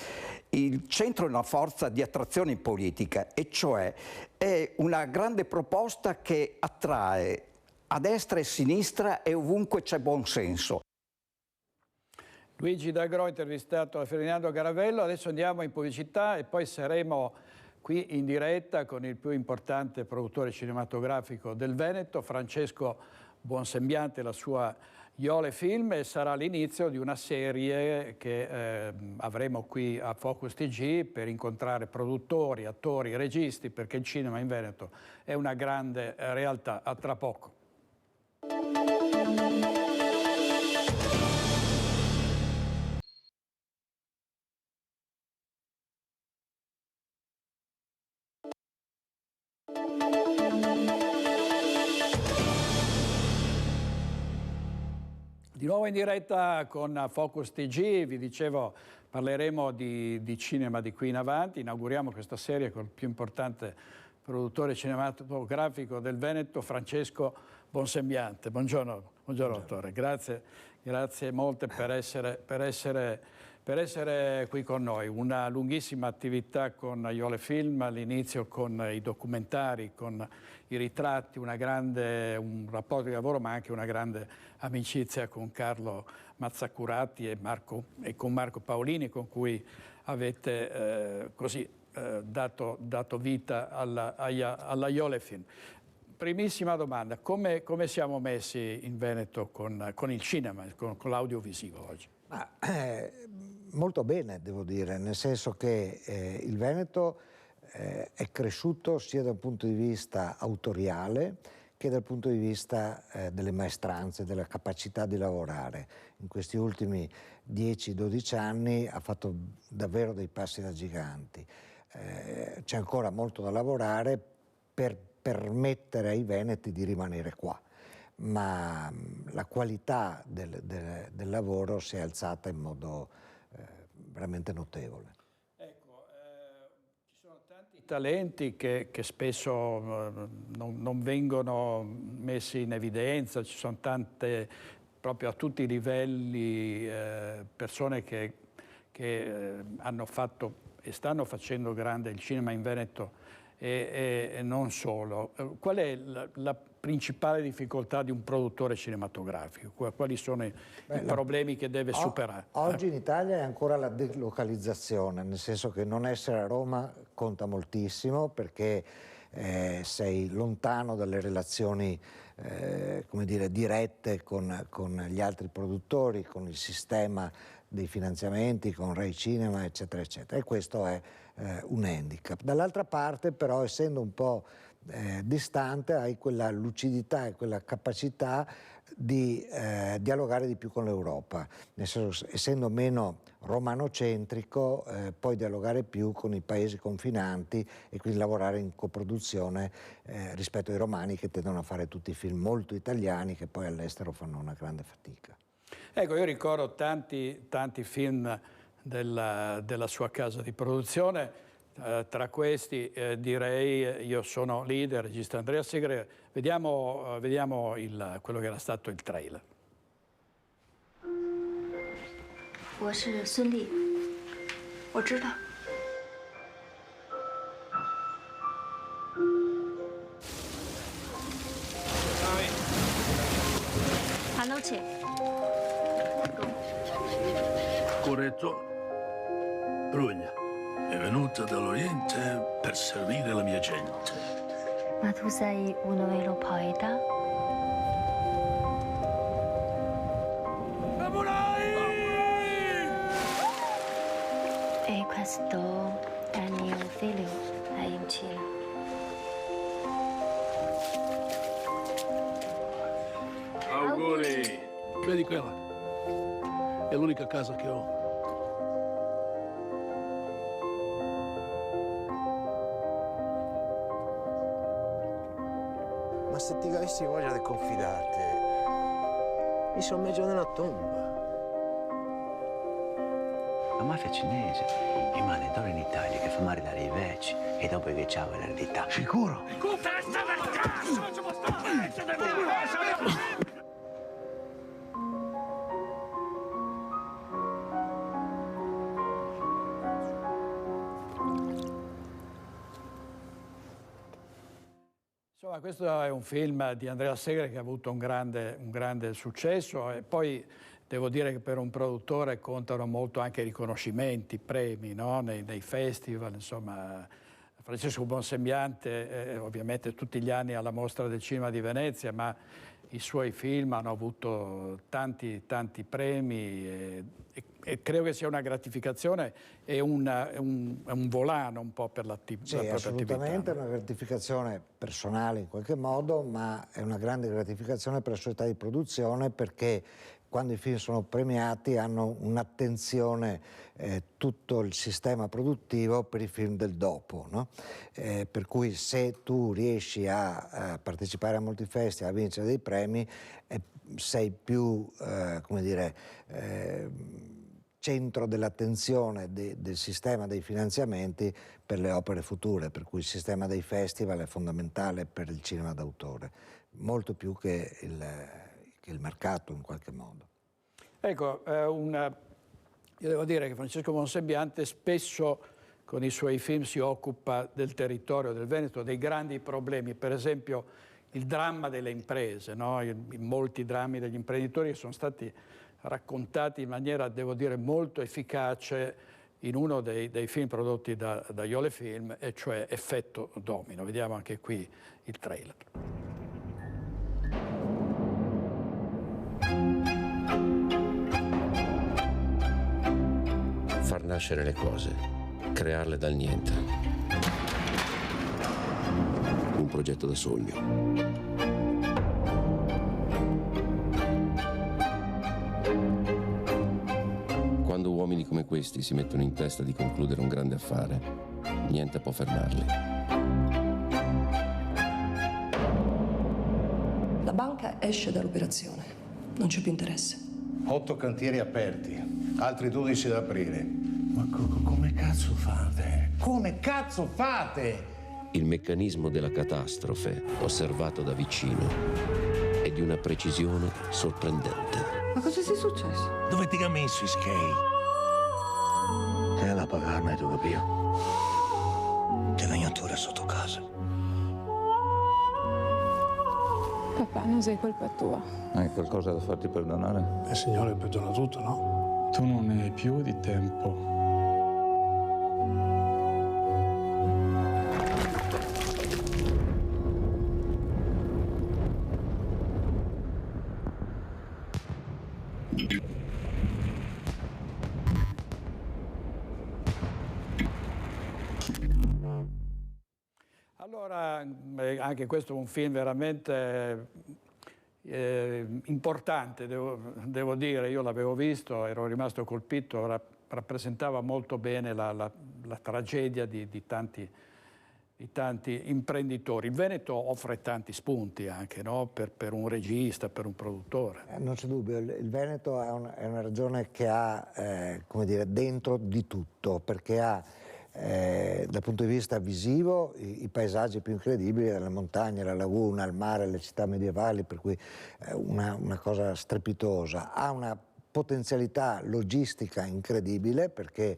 Il centro è una forza di attrazione in politica, e cioè è una grande proposta che attrae a destra e a sinistra e ovunque c'è buon senso. Luigi D'Agrò intervistato da Ferdinando Garavello. Adesso andiamo in pubblicità e poi saremo qui in diretta con il più importante produttore cinematografico del Veneto, Francesco Buonsembiante, la sua Iole Film, e sarà l'inizio di una serie che avremo qui a Focus TG per incontrare produttori, attori, registi, perché il cinema in Veneto è una grande realtà. A tra poco. Di nuovo in diretta con Focus TG, vi dicevo parleremo di cinema di qui in avanti, inauguriamo questa serie con il più importante produttore cinematografico del Veneto, Francesco Buonsembiante. Buongiorno dottore, grazie molte per essere qui con noi. Una lunghissima attività con Iole Film, all'inizio con i documentari, con i ritratti, un rapporto di lavoro ma anche una grande amicizia con Carlo Mazzacurati e con Marco Paolini, con cui avete dato vita alla Iole Film. Primissima domanda, come siamo messi in Veneto con il cinema, con l'audiovisivo oggi? Molto bene, devo dire, nel senso che il Veneto è cresciuto sia da un punto di vista autoriale che dal punto di vista delle maestranze, della capacità di lavorare. In questi ultimi 10-12 anni ha fatto davvero dei passi da giganti. C'è ancora molto da lavorare per permettere ai veneti di rimanere qua, ma la qualità del lavoro si è alzata in modo veramente notevole. Talenti che spesso non vengono messi in evidenza, ci sono tante, proprio a tutti i livelli, persone che hanno fatto e stanno facendo grande il cinema in Veneto e non solo. Qual è la principale difficoltà di un produttore cinematografico? Quali sono i problemi che deve superare? Oggi in Italia è ancora la delocalizzazione, nel senso che non essere a Roma conta moltissimo, perché sei lontano dalle relazioni come dire, dirette con gli altri produttori, con il sistema dei finanziamenti, con Rai Cinema, eccetera, eccetera. E questo è un handicap. Dall'altra parte, però, essendo un po' distante, hai quella lucidità e quella capacità di dialogare di più con l'Europa, nel senso, essendo meno romanocentrico, puoi dialogare più con i paesi confinanti e quindi lavorare in coproduzione rispetto ai romani, che tendono a fare tutti film molto italiani, che poi all'estero fanno una grande fatica. Ecco, io ricordo tanti film della sua casa di produzione. Tra questi direi Io sono leader, regista Andrea Segre. Vediamo quello che era stato il trailer. 我是孙俪，我知道。Anoche. Corretto. Brugna è venuta dall'Oriente per servire la mia gente. Ma tu sei un vero poeta? E questo è mio figlio, è in Cina. Auguri! Vedi quella? È l'unica casa che ho. Ma se ti avessi voglia di confidarti, mi sono messo nella tomba. La mafia cinese rimane d'oro in Italia che fa marinare i vecchi e dopo che c'ha l'eredità. Sicuro? Insomma, questo è un film di Andrea Segre che ha avuto un grande successo, e poi devo dire che per un produttore contano molto anche i riconoscimenti, premi, no? nei festival, insomma. Francesco Bonsembiante ovviamente tutti gli anni alla Mostra del Cinema di Venezia, ma i suoi film hanno avuto tanti premi e credo che sia una gratificazione e un volano un po' per l'attività. Sì, assolutamente, è una gratificazione personale in qualche modo, ma è una grande gratificazione per la società di produzione, perché quando i film sono premiati hanno un'attenzione tutto il sistema produttivo per i film del dopo, no? Per cui se tu riesci a partecipare a molti festival, a vincere dei premi, sei più, come dire, centro dell'attenzione del sistema dei finanziamenti per le opere future, per cui il sistema dei festival è fondamentale per il cinema d'autore, molto più che il mercato in qualche modo. Ecco, io devo dire che Francesco Bonsembiante spesso con i suoi film si occupa del territorio del Veneto, dei grandi problemi, per esempio il dramma delle imprese, no? Molti drammi degli imprenditori sono stati raccontati in maniera, devo dire, molto efficace in uno dei film prodotti da Iole Film, e cioè Effetto Domino. Vediamo anche qui il trailer. Far nascere le cose, crearle dal niente. Un progetto da sogno. uomini come questi si mettono in testa di concludere un grande affare, niente può fermarli. La banca esce dall'operazione, non c'è più interesse. 8 cantieri aperti, altri 12 da aprire. Ma come cazzo fate? Come cazzo fate? Il meccanismo della catastrofe, osservato da vicino, è di una precisione sorprendente. Ma cosa sia successo? Dove ti ha messo i skate? Sei là a pagarmi, tu capito? C'è l'agnatura sotto casa. Papà, non sei colpa tua. Hai qualcosa da farti perdonare? Il Signore perdona tutto, no? Tu non ne hai più di tempo. Allora, anche questo è un film veramente importante, devo dire. Io l'avevo visto, ero rimasto colpito, rappresentava molto bene la tragedia di tanti imprenditori. Il Veneto offre tanti spunti anche, no? per un regista, per un produttore. Non c'è dubbio, il Veneto è una regione che ha, come dire, dentro di tutto, perché ha dal punto di vista visivo i paesaggi più incredibili, le montagne, la laguna, il mare, le città medievali, per cui una cosa strepitosa. Ha una potenzialità logistica incredibile, perché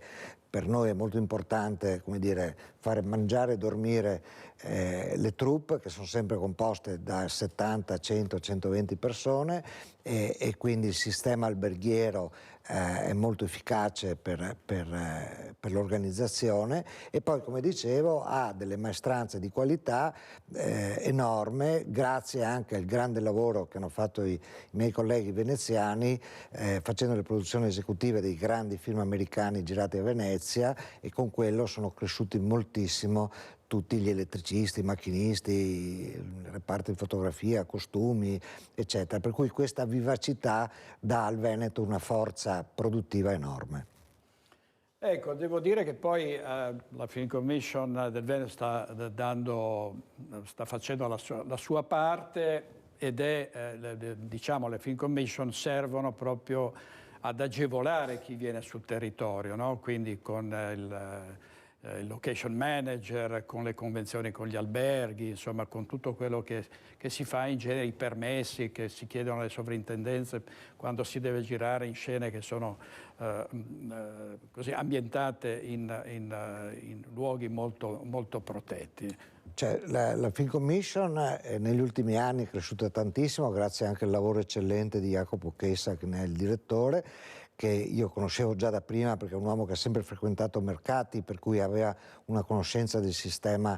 per noi è molto importante, come dire, fare mangiare e dormire le troupe, che sono sempre composte da 70, 100, 120 persone, e quindi il sistema alberghiero è molto efficace per l'organizzazione, e poi, come dicevo, ha delle maestranze di qualità enorme, grazie anche al grande lavoro che hanno fatto i miei colleghi veneziani, facendo le produzioni esecutive dei grandi film americani girati a Venezia, e con quello sono cresciuti moltissimo tutti gli elettricisti, i macchinisti, il reparto di fotografia, costumi, eccetera. Per cui questa vivacità dà al Veneto una forza produttiva enorme. Ecco, devo dire che poi la Film Commission del Veneto sta facendo la sua parte, ed diciamo, le Film Commission servono proprio ad agevolare chi viene sul territorio, no? Quindi con il location manager, con le convenzioni con gli alberghi, insomma con tutto quello che si fa, in genere i permessi che si chiedono alle sovrintendenze quando si deve girare in scene che sono così ambientate in luoghi molto, molto protetti. Cioè, la Film Commission negli ultimi anni è cresciuta tantissimo, grazie anche al lavoro eccellente di Jacopo Chessa, che ne è il direttore, che io conoscevo già da prima, perché è un uomo che ha sempre frequentato mercati, per cui aveva una conoscenza del sistema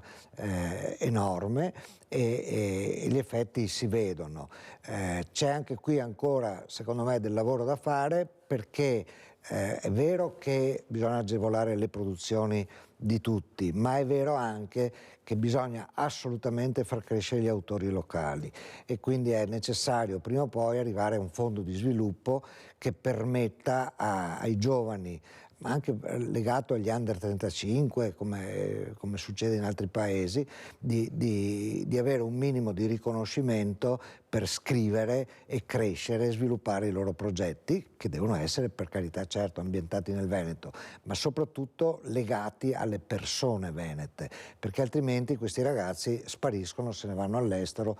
enorme, e gli effetti si vedono. C'è anche qui ancora, secondo me, del lavoro da fare, perché è vero che bisogna agevolare le produzioni di tutti, ma è vero anche che bisogna assolutamente far crescere gli autori locali, e quindi è necessario prima o poi arrivare a un fondo di sviluppo che permetta ai giovani, ma anche legato agli under 35, come succede in altri paesi, di avere un minimo di riconoscimento per scrivere e crescere e sviluppare i loro progetti, che devono essere, per carità, certo, ambientati nel Veneto, ma soprattutto legati alle persone venete, perché altrimenti questi ragazzi spariscono, se ne vanno all'estero,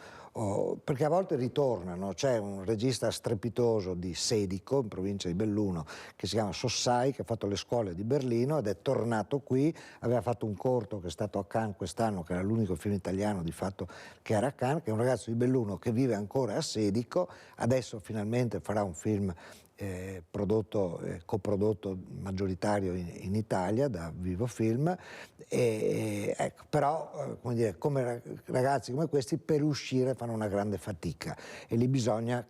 perché a volte ritornano. C'è un regista strepitoso di Sedico, in provincia di Belluno, che si chiama Sossai, che ha fatto le scuole di Berlino ed è tornato qui, aveva fatto un corto che è stato a Cannes quest'anno, che era l'unico film italiano di fatto che era a Cannes, che è un ragazzo di Belluno che vive ancora a Sedico, adesso finalmente farà un film coprodotto maggioritario in Italia da Vivo Film, ecco, però come ragazzi come questi per uscire fanno una grande fatica, e lì bisogna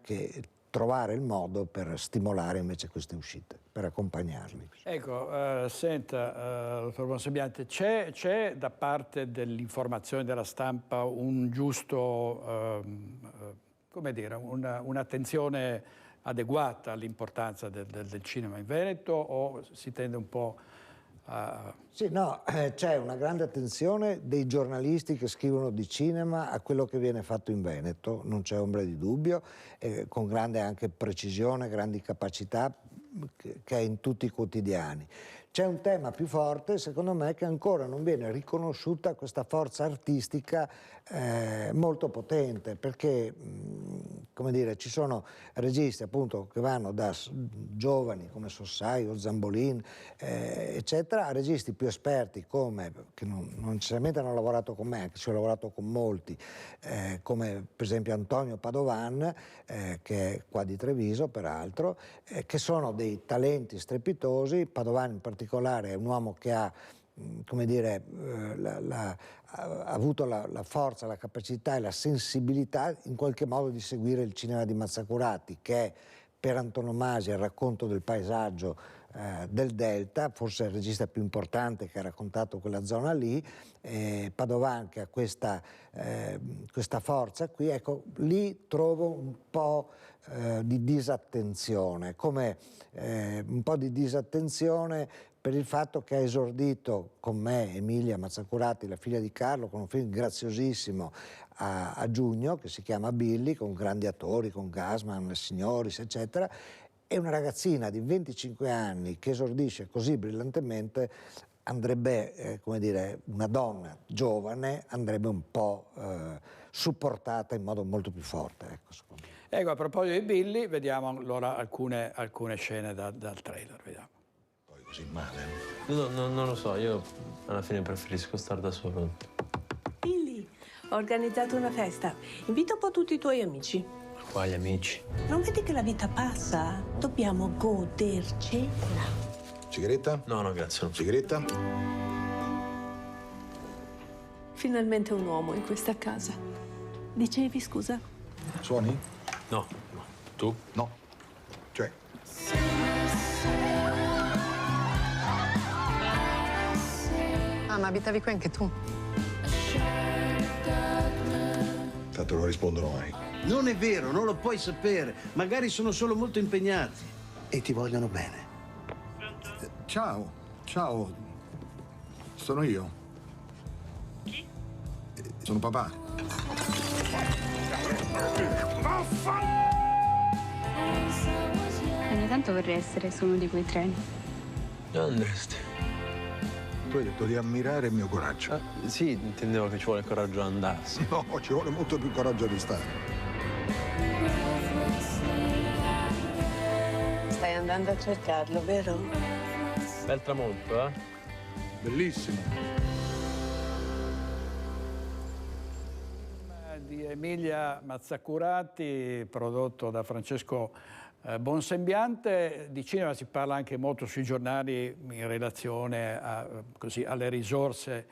trovare il modo per stimolare invece queste uscite, per accompagnarli. Ecco, senta, dottor Bonsembiante, c'è da parte dell'informazione della stampa un giusto, come dire, un'attenzione adeguata all'importanza del cinema in Veneto, o si tende un po' a... Sì, no, c'è una grande attenzione dei giornalisti che scrivono di cinema a quello che viene fatto in Veneto, non c'è ombra di dubbio, con grande anche precisione, grandi capacità, che è in tutti i quotidiani. C'è un tema più forte, secondo me, che ancora non viene riconosciuta questa forza artistica molto potente, perché come dire, ci sono registi appunto che vanno da giovani come Sossai o Zambolin, eccetera, a registi più esperti come, che non necessariamente hanno lavorato con me, che ci ho lavorato con molti, come per esempio Antonio Padovan, che è qua di Treviso peraltro, che sono dei talenti strepitosi. Padovan in particolare è un uomo che ha, come dire, ha avuto la forza, la capacità e la sensibilità in qualche modo di seguire il cinema di Mazzacurati, che è per antonomasia il racconto del paesaggio del Delta, forse il regista più importante che ha raccontato quella zona lì. Padovan, che ha questa forza qui, ecco, lì trovo un po' di disattenzione, come un po' di disattenzione per il fatto che ha esordito con me Emilia Mazzacurati, la figlia di Carlo, con un film graziosissimo a giugno che si chiama Billy, con grandi attori, con Gassman, Signoris, eccetera. E una ragazzina di 25 anni che esordisce così brillantemente andrebbe, come dire, una donna giovane andrebbe un po' supportata in modo molto più forte, ecco, secondo me. Ecco, a proposito di Billy, vediamo allora alcune scene dal trailer, vediamo. Poi così male? Non lo so, io alla fine preferisco stare da solo. Billy, ho organizzato una festa. Invito un po' tutti i tuoi amici. Quali amici? Non vedi che la vita passa? Dobbiamo godercela. Sigaretta? No, grazie. Sigaretta? Finalmente un uomo in questa casa. Dicevi, scusa? Suoni? No. Tu? No. Cioè? Ah, ma abitavi qui anche tu? Tanto non rispondono mai. Non è vero, non lo puoi sapere. Magari sono solo molto impegnati. E ti vogliono bene. Ciao. Sono io. Chi? Sono papà. Ogni tanto vorrei essere su uno di quei treni. Dove andresti? Tu hai detto di ammirare il mio coraggio. Sì, intendevo che ci vuole coraggio ad andarsi. No, ci vuole molto più coraggio di stare. Stai andando a cercarlo, vero? Bel tramonto, eh? Bellissimo. Di Emilia Mazzacurati, prodotto da Francesco Bonsembiante. Di cinema si parla anche molto sui giornali in relazione alle risorse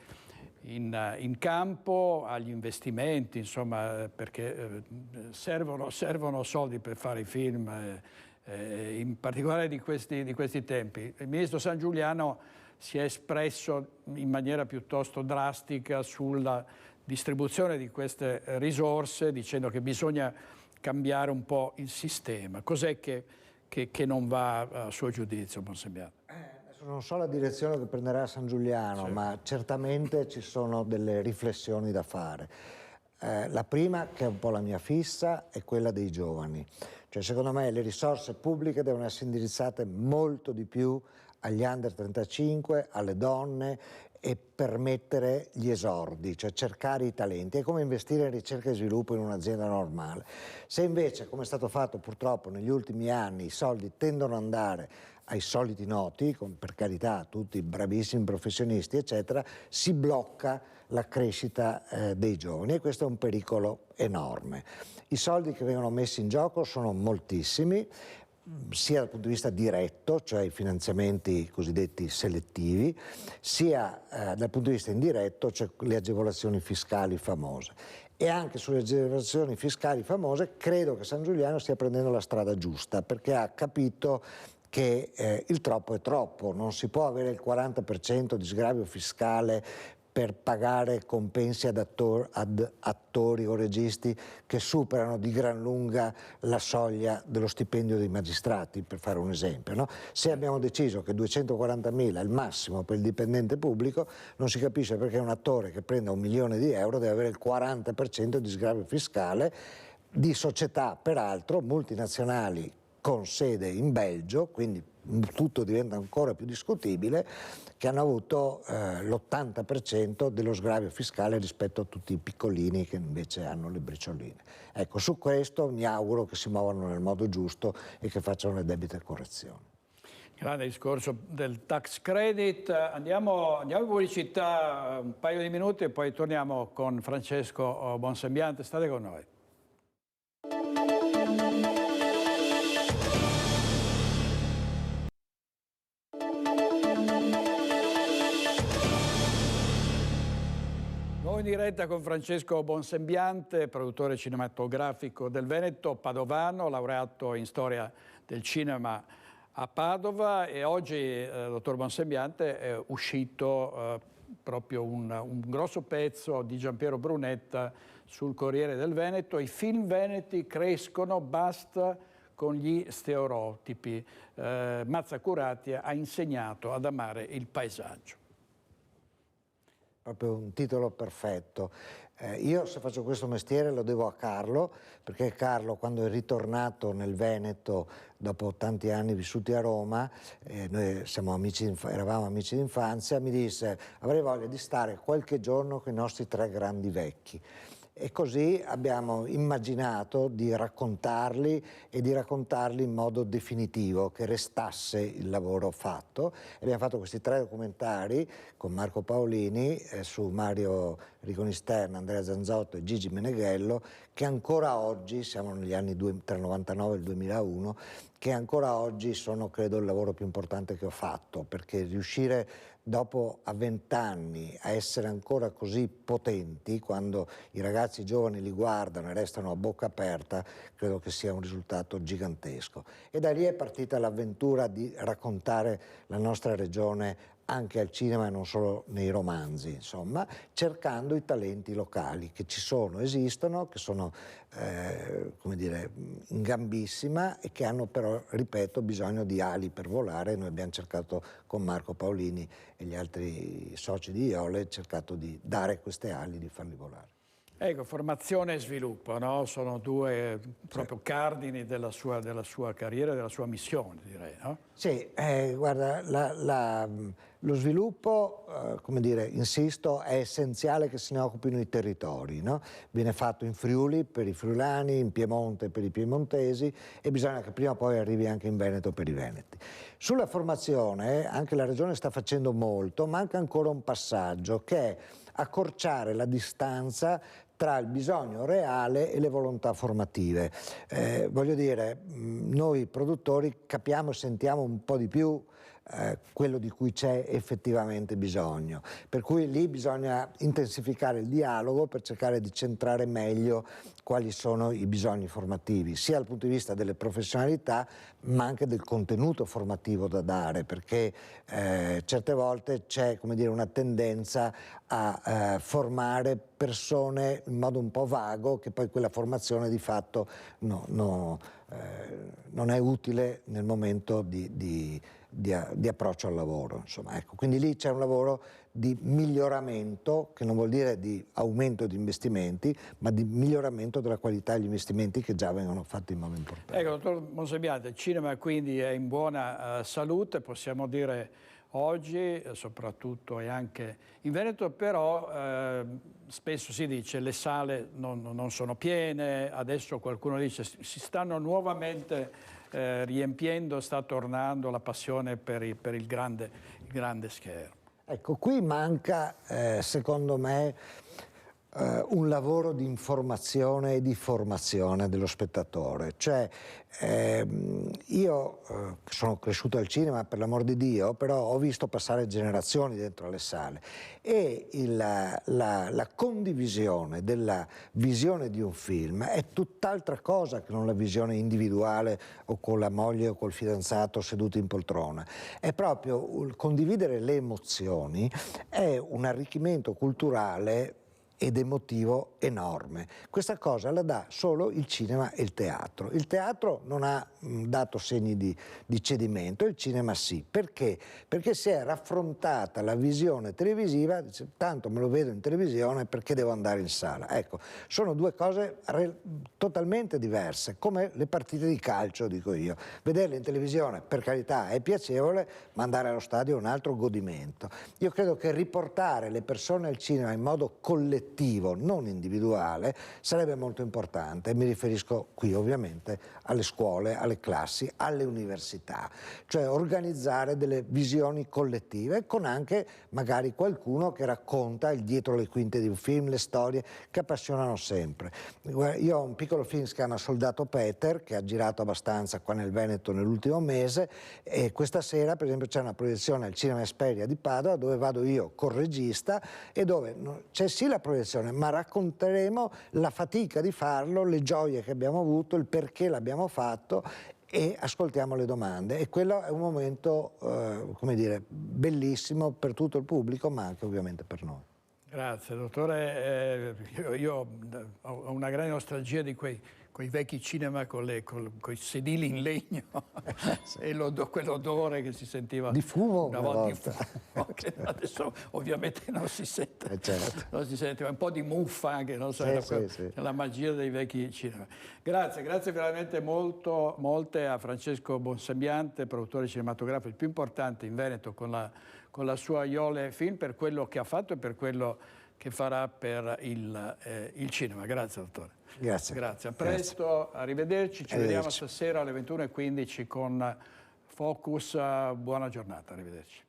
in campo, agli investimenti, insomma, perché servono soldi per fare i film, in particolare di questi tempi. Il ministro Sangiuliano si è espresso in maniera piuttosto drastica sulla distribuzione di queste risorse, dicendo che bisogna cambiare un po' il sistema. Cos'è che non va a suo giudizio, Bonsembiante? Non so la direzione che prenderà Sangiuliano, sì, ma certamente ci sono delle riflessioni da fare. La prima, che è un po' la mia fissa, è quella dei giovani. Cioè, secondo me le risorse pubbliche devono essere indirizzate molto di più agli under 35, alle donne, e permettere gli esordi, cioè cercare i talenti. È come investire in ricerca e sviluppo in un'azienda normale. Se invece, come è stato fatto purtroppo negli ultimi anni, i soldi tendono ad andare ai soliti noti, per carità tutti bravissimi professionisti eccetera, si blocca la crescita dei giovani, e questo è un pericolo enorme. I soldi che vengono messi in gioco sono moltissimi, sia dal punto di vista diretto, cioè i finanziamenti cosiddetti selettivi, sia dal punto di vista indiretto, cioè le agevolazioni fiscali famose. E anche sulle agevolazioni fiscali famose credo che Sangiuliano stia prendendo la strada giusta, perché ha capito che il troppo è troppo. Non si può avere il 40% di sgravio fiscale per pagare compensi ad attori o registi che superano di gran lunga la soglia dello stipendio dei magistrati, per fare un esempio, no? Se abbiamo deciso che 240.000 è il massimo per il dipendente pubblico, non si capisce perché un attore che prenda 1 milione di euro deve avere il 40% di sgravio fiscale di società, peraltro multinazionali con sede in Belgio, quindi tutto diventa ancora più discutibile, che hanno avuto l'80% dello sgravio fiscale rispetto a tutti i piccolini che invece hanno le bricioline. Ecco, su questo mi auguro che si muovano nel modo giusto e che facciano le debite correzioni. Grande discorso del tax credit. Andiamo in pubblicità un paio di minuti e poi torniamo con Francesco Bonsembiante. State con noi. In diretta con Francesco Bonsembiante, produttore cinematografico del Veneto, padovano, laureato in storia del cinema a Padova, e oggi, dottor Bonsembiante, è uscito proprio un grosso pezzo di Giampiero Brunetta sul Corriere del Veneto. I film veneti crescono, basta con gli stereotipi. Mazza Curati ha insegnato ad amare il paesaggio. Proprio un titolo perfetto. Io, se faccio questo mestiere, lo devo a Carlo, perché Carlo, quando è ritornato nel Veneto dopo tanti anni vissuti a Roma, noi eravamo amici d'infanzia, mi disse: avrei voglia di stare qualche giorno con i nostri 3 grandi vecchi. E così abbiamo immaginato di raccontarli e di raccontarli in modo definitivo, che restasse il lavoro fatto. E abbiamo fatto questi 3 documentari con Marco Paolini su Mario Rigonisterna, Andrea Zanzotto e Gigi Meneghello, che ancora oggi, siamo negli anni tra il 99 e il 2001, che ancora oggi sono, credo, il lavoro più importante che ho fatto, perché riuscire dopo a 20 anni a essere ancora così potenti, quando i ragazzi giovani li guardano e restano a bocca aperta, credo che sia un risultato gigantesco. E da lì è partita l'avventura di raccontare la nostra regione anche al cinema e non solo nei romanzi, insomma, cercando i talenti locali che ci sono, esistono, che sono, come dire, in gambissima e che hanno però, ripeto, bisogno di ali per volare. Noi abbiamo cercato con Marco Paolini e gli altri soci di Iole, cercato di dare queste ali, di farli volare. Ecco, formazione e sviluppo, no? Sono 2 proprio cardini della sua carriera e della sua missione, direi, no? Sì, guarda, lo sviluppo, come dire, insisto, è essenziale che se ne occupino i territori, no? Viene fatto in Friuli per i friulani, in Piemonte per i piemontesi, e bisogna che prima o poi arrivi anche in Veneto per i veneti. Sulla formazione anche la Regione sta facendo molto, manca ancora un passaggio, che è accorciare la distanza tra il bisogno reale e le volontà formative. Voglio dire, noi produttori capiamo e sentiamo un po' di più quello di cui c'è effettivamente bisogno, per cui lì bisogna intensificare il dialogo per cercare di centrare meglio quali sono i bisogni formativi, sia dal punto di vista delle professionalità ma anche del contenuto formativo da dare, perché certe volte c'è, come dire, una tendenza a formare persone in modo un po' vago, che poi quella formazione di fatto non è utile nel momento di approccio al lavoro, insomma, ecco. Quindi lì c'è un lavoro di miglioramento, che non vuol dire di aumento di investimenti, ma di miglioramento della qualità degli investimenti che già vengono fatti in modo importante. Ecco, dottor Bonsembiante, il cinema quindi è in buona salute, possiamo dire oggi, soprattutto e anche in Veneto, però spesso si dice le sale non sono piene, adesso qualcuno dice si stanno nuovamente riempiendo, sta tornando la passione per il grande schermo. Ecco, qui manca, secondo me, un lavoro di informazione e di formazione dello spettatore. Cioè, io sono cresciuto al cinema, per l'amor di Dio, però ho visto passare generazioni dentro alle sale e la condivisione della visione di un film è tutt'altra cosa che non la visione individuale o con la moglie o col fidanzato seduto in poltrona. È proprio condividere le emozioni, è un arricchimento culturale ed emotivo enorme. Questa cosa la dà solo il cinema e il teatro. Il teatro non ha dato segni di cedimento, il cinema sì. Perché? Perché si è raffrontata la visione televisiva, dice, tanto me lo vedo in televisione, perché devo andare in sala? Ecco, sono due cose totalmente diverse, come le partite di calcio, dico io. Vederle in televisione, per carità, è piacevole, ma andare allo stadio è un altro godimento. Io credo che riportare le persone al cinema in modo collettivo, non individuale, sarebbe molto importante. Mi riferisco qui ovviamente alle scuole, alle classi, alle università, cioè organizzare delle visioni collettive con anche magari qualcuno che racconta il dietro le quinte di un film, le storie che appassionano sempre. Io ho un piccolo film che si chiama Soldato Peter, che ha girato abbastanza qua nel Veneto nell'ultimo mese, e questa sera per esempio c'è una proiezione al Cinema Esperia di Padova dove vado io col regista e dove c'è sì la proiezione, ma racconteremo la fatica di farlo, le gioie che abbiamo avuto, il perché l'abbiamo fatto e ascoltiamo le domande. E quello è un momento, come dire, bellissimo per tutto il pubblico, ma anche ovviamente per noi. Grazie, dottore. Io ho una grande nostalgia di quei vecchi cinema con i sedili in legno e quell'odore che si sentiva di fumo una volta. Che adesso ovviamente non si sente, certo. Non si sente, ma un po' di muffa anche, non so, sì. La magia dei vecchi cinema. Grazie veramente molte a Francesco Bonsembiante, produttore cinematografico il più importante in Veneto con la sua Iole Film, per quello che ha fatto e per quello che farà per il cinema. Grazie dottore. Grazie. A presto, arrivederci. Ci vediamo stasera alle 21:15 con Focus. Buona giornata, arrivederci.